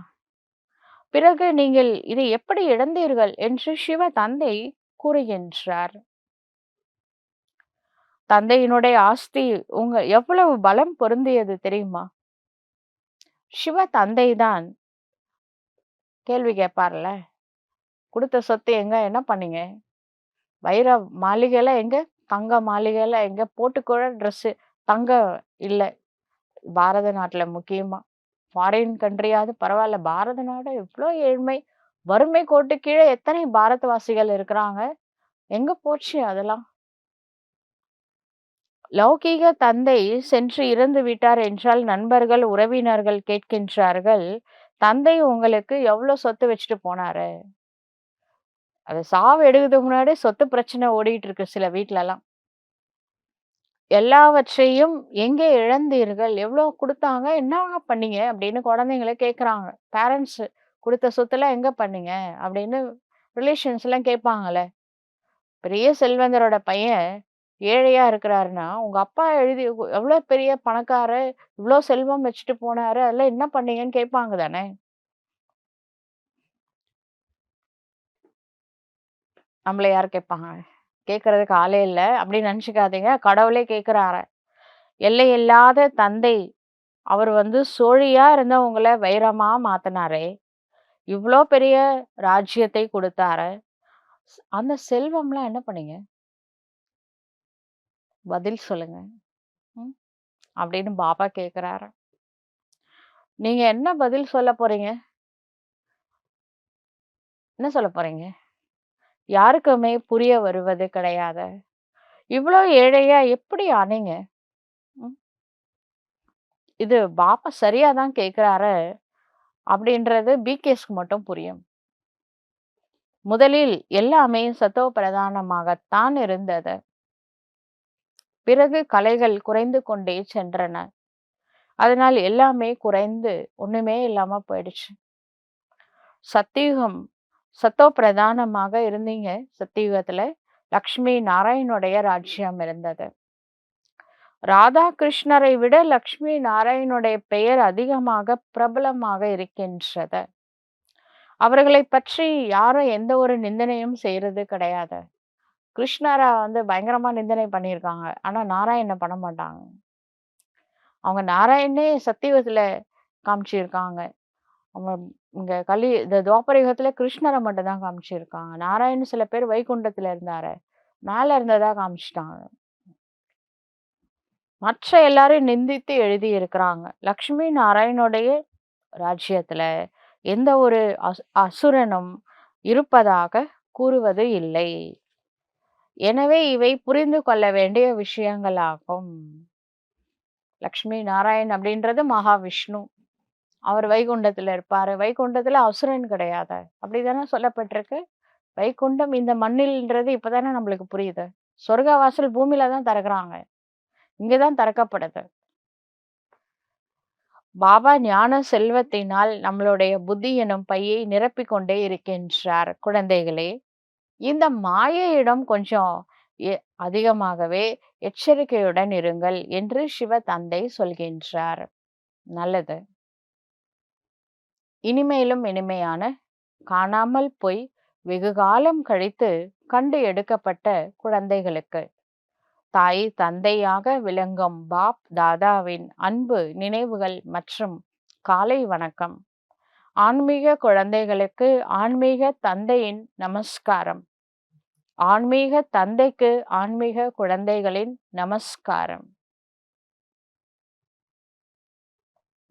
பிறகு நீங்கள் இதை எப்படி இழந்தீர்கள் என்று சிவ தந்தை கூறுகின்றார். தந்தையினுடைய ஆஸ்தி எவ்வளவு பலம் பொருந்தியது தெரியுமா? சிவ தந்தை தான் கேள்வி கேட்பார்ல. குடுத்த சொத்து எங்க? என்ன பண்ணீங்க? வைர மாளிகைலாம் எங்க? தங்க மாளிகைலாம் எங்க? போட்டுக்கூட ட்ரெஸ்ஸு தங்கம் இல்ல. பாரத நாட்டுல முக்கியமா. ஃபாரின் கண்ட்ரியாவது பரவால்ல. பாரத நாடு எவ்ளோ ஏழ்மை. வறுமை கோட்டுக்கு கீழ எத்தனை பாரதவாசிகள் இருக்கிறாங்க. எங்க போச்சு அதெல்லாம்? லௌகீக தந்தை சென்று இறந்து விட்டார் என்றால் நண்பர்கள், உறவினர்கள் கேட்கின்றார்கள். தந்தை உங்களுக்கு எவ்ளோ சொத்து வச்சுட்டு போனாரு? அது சாவு எடுக்கிறதுக்கு முன்னாடி சொத்து பிரச்சனை ஓடிட்டு இருக்கு சில வீட்லலாம். எல்லாவற்றையும் எங்கே இழந்தீர்கள்? எவ்ளோ குடுத்தாங்க? என்னங்க பண்ணீங்க? அப்படின்னு குழந்தைங்கள கேட்குறாங்க. பேரண்ட்ஸ் குடுத்த சொத்தெல்லாம் எங்க பண்ணீங்க? அப்படின்னு ரிலேஷன்ஸ்லாம் கேட்பாங்கல்ல. பெரிய செல்வந்தரோட பையன் ஏழையா இருக்கிறாருன்னா, உங்க அப்பா எவ்ளோ பெரிய பணக்காரர், இவ்ளோ செல்வம் வச்சுட்டு போனாரு. அதெல்லாம் என்ன பண்ணீங்கன்னு கேட்பாங்க தானே! நம்மள யார் கேட்பாங்க? கேட்கறதுக்கு ஆளே இல்ல. அப்படின்னு நெனச்சுக்காதீங்க. கடவுளே கேட்கிறாராம். எல்லையில்லாத தந்தை. அவர் வந்து சோழியா இருந்த உங்கள வைரமா மாத்துனாரே! இவ்ளோ பெரிய ராஜ்யத்தை குடுத்தாரு. அந்த செல்வம்லாம் என்ன பண்ணீங்க? பதில் சொல்லுங்க. ம். அப்படின்னு பாபா கேட்கிறாராம். நீங்க என்ன பதில் சொல்ல போறீங்க? என்ன சொல்ல போறீங்க? யாருக்குமே புரிய வருவது கிடையாது. இவ்ளோ ஏழையா எப்படி ஆனீங்க? ம். இது பாப்பா சரியா தான் கேட்கிறாரு அப்படின்றது பிகேஸ்க்கு மட்டும் புரியும். முதலில் எல்லாமே சத்தோ பிரதானமாகத்தான் இருந்தது. பிறகு கலைகள் குறைந்து கொண்டே சென்றன. அதனால் எல்லாமே குறைந்து ஒண்ணுமே இல்லாம போயிடுச்சு. சத்தியுகம் சத்தோ பிரதானமாக இருந்தீங்க. சத்தியுகத்துல லக்ஷ்மி நாராயணுடைய ராஜ்யம் இருந்தது. ராதா கிருஷ்ணரை விட லக்ஷ்மி நாராயணுடைய பெயர் அதிகமாக பிரபலமாக இருக்கின்றது. அவர்களை பற்றி யாரும் எந்த ஒரு நிந்தனையும் செய்யறது கிடையாது. கிருஷ்ணர வந்து பயங்கரமா நிந்தனை பண்ணியிருக்காங்க. ஆனா நாராயணன பண்ண மாட்டாங்க. அவங்க நாராயணனே சத்தியுகத்துல காமிச்சிருக்காங்க. அவங்க இந்த துவாபர யுகத்துல கிருஷ்ணர மட்டும் தான் காமிச்சிருக்காங்க. நாராயணன் சில பேர் வைகுண்டத்துல இருந்தாரு. மேல இருந்ததா காமிச்சுட்டாங்க. மற்ற எல்லாரும் நிந்தித்து எழுதியிருக்கிறாங்க. லக்ஷ்மி நாராயணுடைய ராஜ்யத்துல எந்த ஒரு அசுரனும் இருப்பதாக கூறுவது இல்லை. எனவே இவை புரிந்து கொள்ள வேண்டிய விஷயங்களாகும். லக்ஷ்மி நாராயண் அப்படின்றது மகாவிஷ்ணு. அவர் வைகுண்டத்துல இருப்பாரு. வைகுண்டத்துல அசுரன் கிடையாது. அப்படிதானே சொல்லப்பட்டிருக்கு. வைகுண்டம் இந்த மண்ணில்ன்றது இப்பதானே நம்மளுக்கு புரியுது. சொர்க்க வாசல் பூமியில தான் திறக்குறாங்க. இங்க தான் திறக்கப்படுது. பாபா ஞான செல்வத்தினால் நம்மளுடைய புத்தி எனும் பையை நிரப்பிக் கொண்டே இருக்கின்றார். குழந்தைகளே, இந்த மாயையிடம் கொஞ்சம் அதிகமாகவே எச்சரிக்கையுடன் இருங்கள் என்று சிவ தந்தை சொல்கின்றார். நல்லது. இனிமேலும் இனிமையான காணாமல் போய் வெகுகாலம் கழித்து கண்டு எடுக்கப்பட்ட குழந்தைகளுக்கு தாய் தந்தையாக விளங்கும் பாப் தாதாவின் அன்பு நினைவுகள் மற்றும் காலை வணக்கம். ஆன்மீக குழந்தைகளுக்கு ஆன்மீக தந்தையின் நமஸ்காரம். ஆன்மீக தந்தைக்கு ஆன்மீக குழந்தைகளின் நமஸ்காரம்.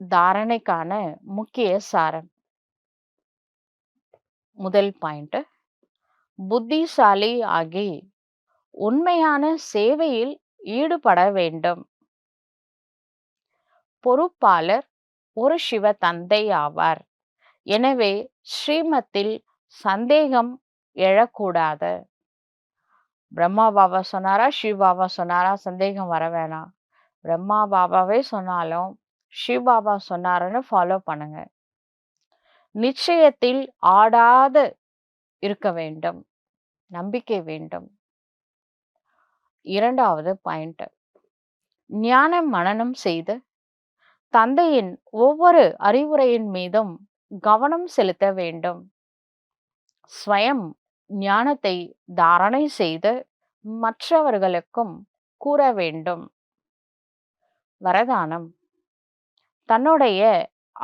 தாரணைக்கான முக்கிய சாரம். முதல் பாயிண்ட், புத்திசாலி ஆகி உண்மையான சேவையில் ஈடுபட வேண்டும். பொறுப்பாளர் ஒரு சிவ தந்தை ஆவார். எனவே ஸ்ரீமத்தில் சந்தேகம் எழக்கூடாது. பிரம்மா பாபா சொன்னாரா, சிவ பாபா சொன்னாரா, சந்தேகம் வர வேணாம். பிரம்மா பாபாவே சொன்னாலும் சிவ பாபா சொன்னாருன்னு ஃபாலோ பண்ணுங்க. நிச்சயத்தில் ஆடாது இருக்க வேண்டும். நம்பிக்கை வேண்டும். இரண்டாவது பாயிண்ட், ஞான மனனம் செய்து தந்தையின் ஒவ்வொரு அறிவுரையின் மீதும் கவனம் செலுத்த வேண்டும். ஸ்வயம் ஞானத்தை தாரணை செய்து மற்றவர்களுக்கும் கூற வேண்டும். வரதானம், தன்னுடைய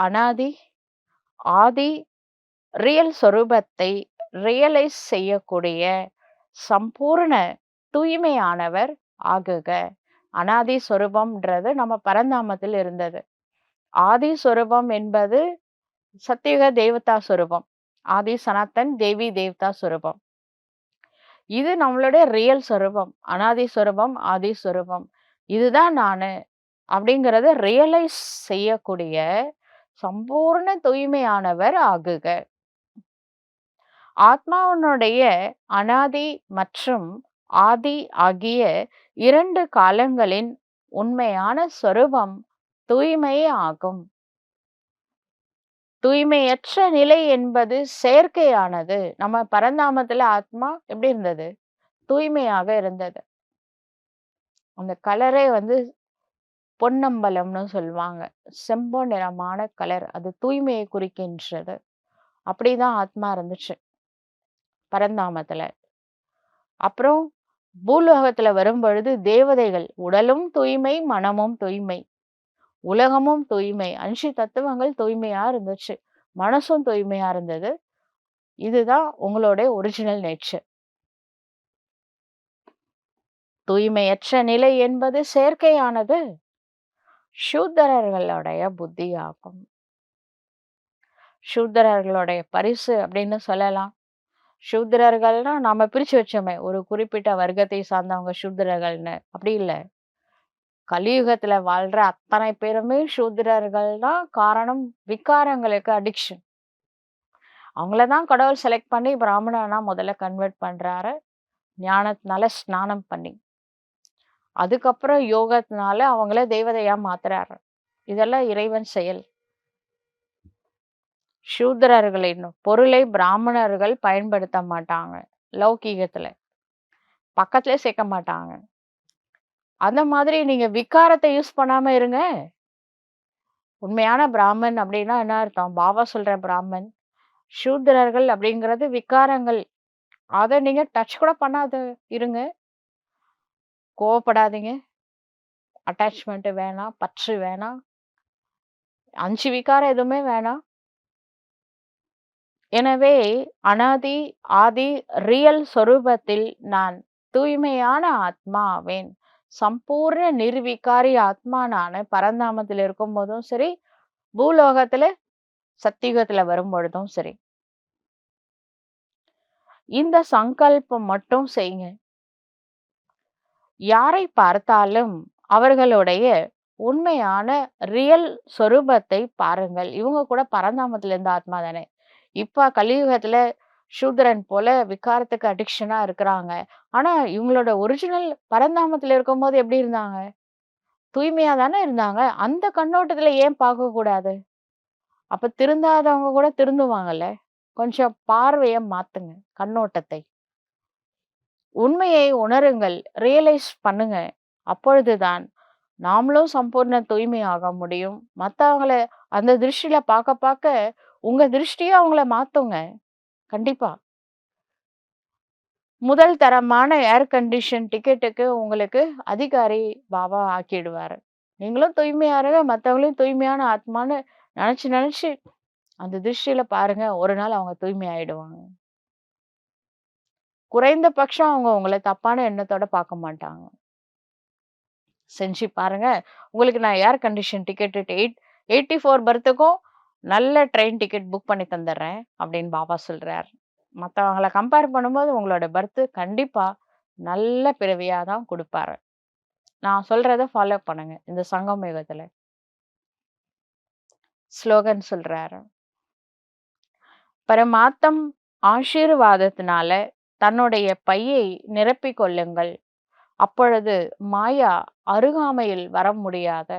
அனாதி ஆதி ரியல் சொரூபத்தை ரியலைஸ் செய்யக்கூடிய சம்பூர்ண தூய்மையானவர் ஆகுக. அனாதி சொரூபம்ன்றது நம்ம பரந்தாமத்தில் இருந்தது. ஆதி சொரூபம் என்பது சத்தியுக தேவதா சொரூபம். ஆதி சனாத்தன் தேவி தேவதா சொரூபம். இது நம்மளுடைய ரியல் சொரூபம். அனாதி சொரூபம், ஆதி சொரூபம். இதுதான் நானு அப்படிங்கறத ரியலைஸ் செய்யக்கூடிய சம்பூர்ண தூய்மையானவர் ஆகுக. ஆத்மாவினுடைய அனாதி மற்றும் ஆதி ஆகிய இரண்டு காலங்களின் உண்மையான சொரூபம் தூய்மையே ஆகும். தூய்மையற்ற நிலை என்பது செயற்கையானது. நம்ம பரந்தாமத்துல ஆத்மா எப்படி இருந்தது? தூய்மையாக இருந்தது. அந்த கலரே பொன்னம்பலம்னு சொல்லுவாங்க. செம்பொன் நிறமான கலர். அது தூய்மையை குறிக்கின்றது. அப்படிதான் ஆத்மா இருந்துச்சு பரந்தாமத்துல. அப்புறம் பூலோகத்துல வரும் பொழுது தேவதைகள் உடலும் தூய்மை, மனமும் தூய்மை, உலகமும் தூய்மை, 5 தத்துவங்கள் தூய்மையா இருந்துச்சு. மனசும் தூய்மையா இருந்தது. இதுதான் உங்களுடைய ஒரிஜினல் நேச்சர். தூய்மையற்ற நிலை என்பது செயற்கையானது. சூத்திரர்களுடைய புத்தியாகும். சூத்திரர்களுடைய பரிசு அப்படின்னு சொல்லலாம். சூத்திரர்கள்னா நாம பிரிச்சு வச்சோமே, ஒரு குறிப்பிட்ட வர்க்கத்தை சார்ந்தவங்க சூத்திரர்கள்னு. அப்படி இல்லை. கலியுகத்துல வாழ்ற அத்தனை பேருமே சூத்திரர்கள் தான். காரணம், விகாரங்களுக்கு அடிக்ஷன். அவங்களதான் கடவுள் செலக்ட் பண்ணி பிராமணனா முதல்ல கன்வெர்ட் பண்றாரு. ஞானத்தினால ஸ்நானம் பண்ணி, அதுக்கப்புறம் யோகத்தினால அவங்கள தேவதையா மாத்துறாரு. இதெல்லாம் இறைவன் செயல். சூத்திரர்களின் பொருளை பிராமணர்கள் பயன்படுத்த மாட்டாங்க. லௌகீகத்துல பக்கத்திலே சேர்க்க மாட்டாங்க. அந்த மாதிரி நீங்க விகாரத்தை யூஸ் பண்ணாம இருங்க. உண்மையான பிராமன் அப்படின்னா என்ன அர்த்தம்? பாபா சொல்ற பிராமன். சூத்திரர்கள் அப்படிங்கிறது விகாரங்கள். அதை நீங்க டச் கூட பண்ணாத இருங்க. கோவப்படாதீங்க. அட்டாச்மெண்ட் வேணாம், பற்று வேணாம், 5 விகாரம் எதுவுமே வேணாம். எனவே அனாதி ஆதி ரியல் சொரூபத்தில் நான் தூய்மையான ஆத்மா ஆவேன். சம்பூர்ண நிர்விகாரி ஆத்மா நானு. பரந்தாமத்தில் இருக்கும் போதும் சரி, பூலோகத்துல சத்தியுகத்துல வரும் பொழுதும் சரி. இந்த சங்கல்பம் மட்டும் செய்யுங்க. யாரை பார்த்தாலும் அவர்களுடைய உண்மையான ரியல் சொரூபத்தை பாருங்கள். இவங்க கூட பரந்தாமத்துல இருந்த ஆத்மா தானே. இப்ப கலியுகத்துல சூத்திரன் போல விகாரத்துக்கு அடிக்ஷனா இருக்கிறாங்க. ஆனா இவங்களோட ஒரிஜினல் பரந்தாமத்துல இருக்கும்போது எப்படி இருந்தாங்க? தூய்மையா தானே இருந்தாங்க. அந்த கண்ணோட்டத்துல ஏன் பார்க்க கூடாது? அப்ப திருந்தாதவங்க கூட திருந்துவாங்கல்ல. கொஞ்சம் பார்வைய மாத்துங்க, கண்ணோட்டத்தை. உண்மையை உணருங்கள், ரியலைஸ் பண்ணுங்க. அப்பொழுதுதான் நாமளும் சம்பூர்ண தூய்மையாக முடியும். மத்தவங்கள அந்த திருஷ்டியில பார்க்க பார்க்க உங்க திருஷ்டியே அவங்கள மாத்துங்க. கண்டிப்பா. முதல் தரமான ஏர் கண்டிஷன் டிக்கெட்டுக்கு உங்களுக்கு அதிகாரி பாபா ஆக்கிடுவாரு. நீங்களும் தூய்மையா இருங்க, மத்தவங்களையும் தூய்மையான ஆத்மான்னு நெனச்சு நெனச்சு அந்த திருஷ்டியில பாருங்க, ஒரு நாள் அவங்க தூய்மை ஆயிடுவாங்க. குறைந்தபட்சம் அவங்க உங்கள தப்பான எண்ணத்தோட பார்க்க மாட்டாங்க. செஞ்சு பாருங்க. உங்களுக்கு நான் ஏர் கண்டிஷன் டிக்கெட் 84 பர்த்துக்கும் நல்ல ட்ரெயின் டிக்கெட் புக் பண்ணி தந்துடுறேன் அப்படின்னு பாபா சொல்றார். மத்தவங்கள கம்பேர் பண்ணும்போது உங்களோட பர்த் கண்டிப்பா நல்ல பிறவியா தான் குடுப்பாரு. நான் சொல்றத ஃபாலோ பண்ணுங்க. இந்த சங்கம் யுகத்துல. ஸ்லோகன் சொல்றாரு. பரமாத்தம் ஆசீர்வாதத்தினால தன்னுடைய பையை நிரப்பிக் கொள்ளுங்கள். அப்பொழுது மாயா அருகாமையில் வர முடியாத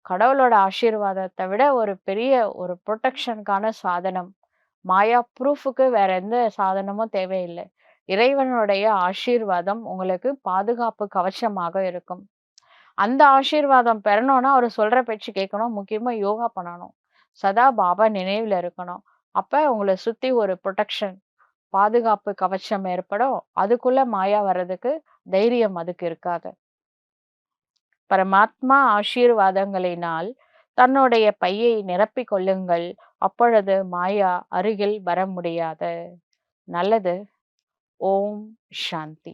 கடவுளோட ஆசீர்வாதத்தை விட ஒரு பெரிய ஒரு புரொடெக்ஷனுக்கான சாதனம். மாயா ப்ரூஃப்க்கு வேற எந்த சாதனமும் தேவையில்லை. இறைவனுடைய ஆசீர்வாதம் உங்களுக்கு பாதுகாப்பு கவசமாக இருக்கும். அந்த ஆசீர்வாதம் பெறணும்னா அவரு சொல்ற பேச்சு கேட்கணும். முக்கியமா யோகா பண்ணணும். சதா பாபா நினைவுல இருக்கணும். அப்ப உங்கள சுத்தி ஒரு புரொடெக்ஷன், பாதுகாப்பு கவசம் ஏற்படும். அதுக்குள்ள மாயா வர்றதுக்கு தைரியம் அதுக்கு இருக்காது. பரமாத்மா ஆசீர்வாதங்களினால் தன்னுடைய பையை நிரப்பிக் கொள்ளுங்கள். அப்பொழுது மாயா அருகில் வர முடியாது. நல்லது. ஓம் சாந்தி.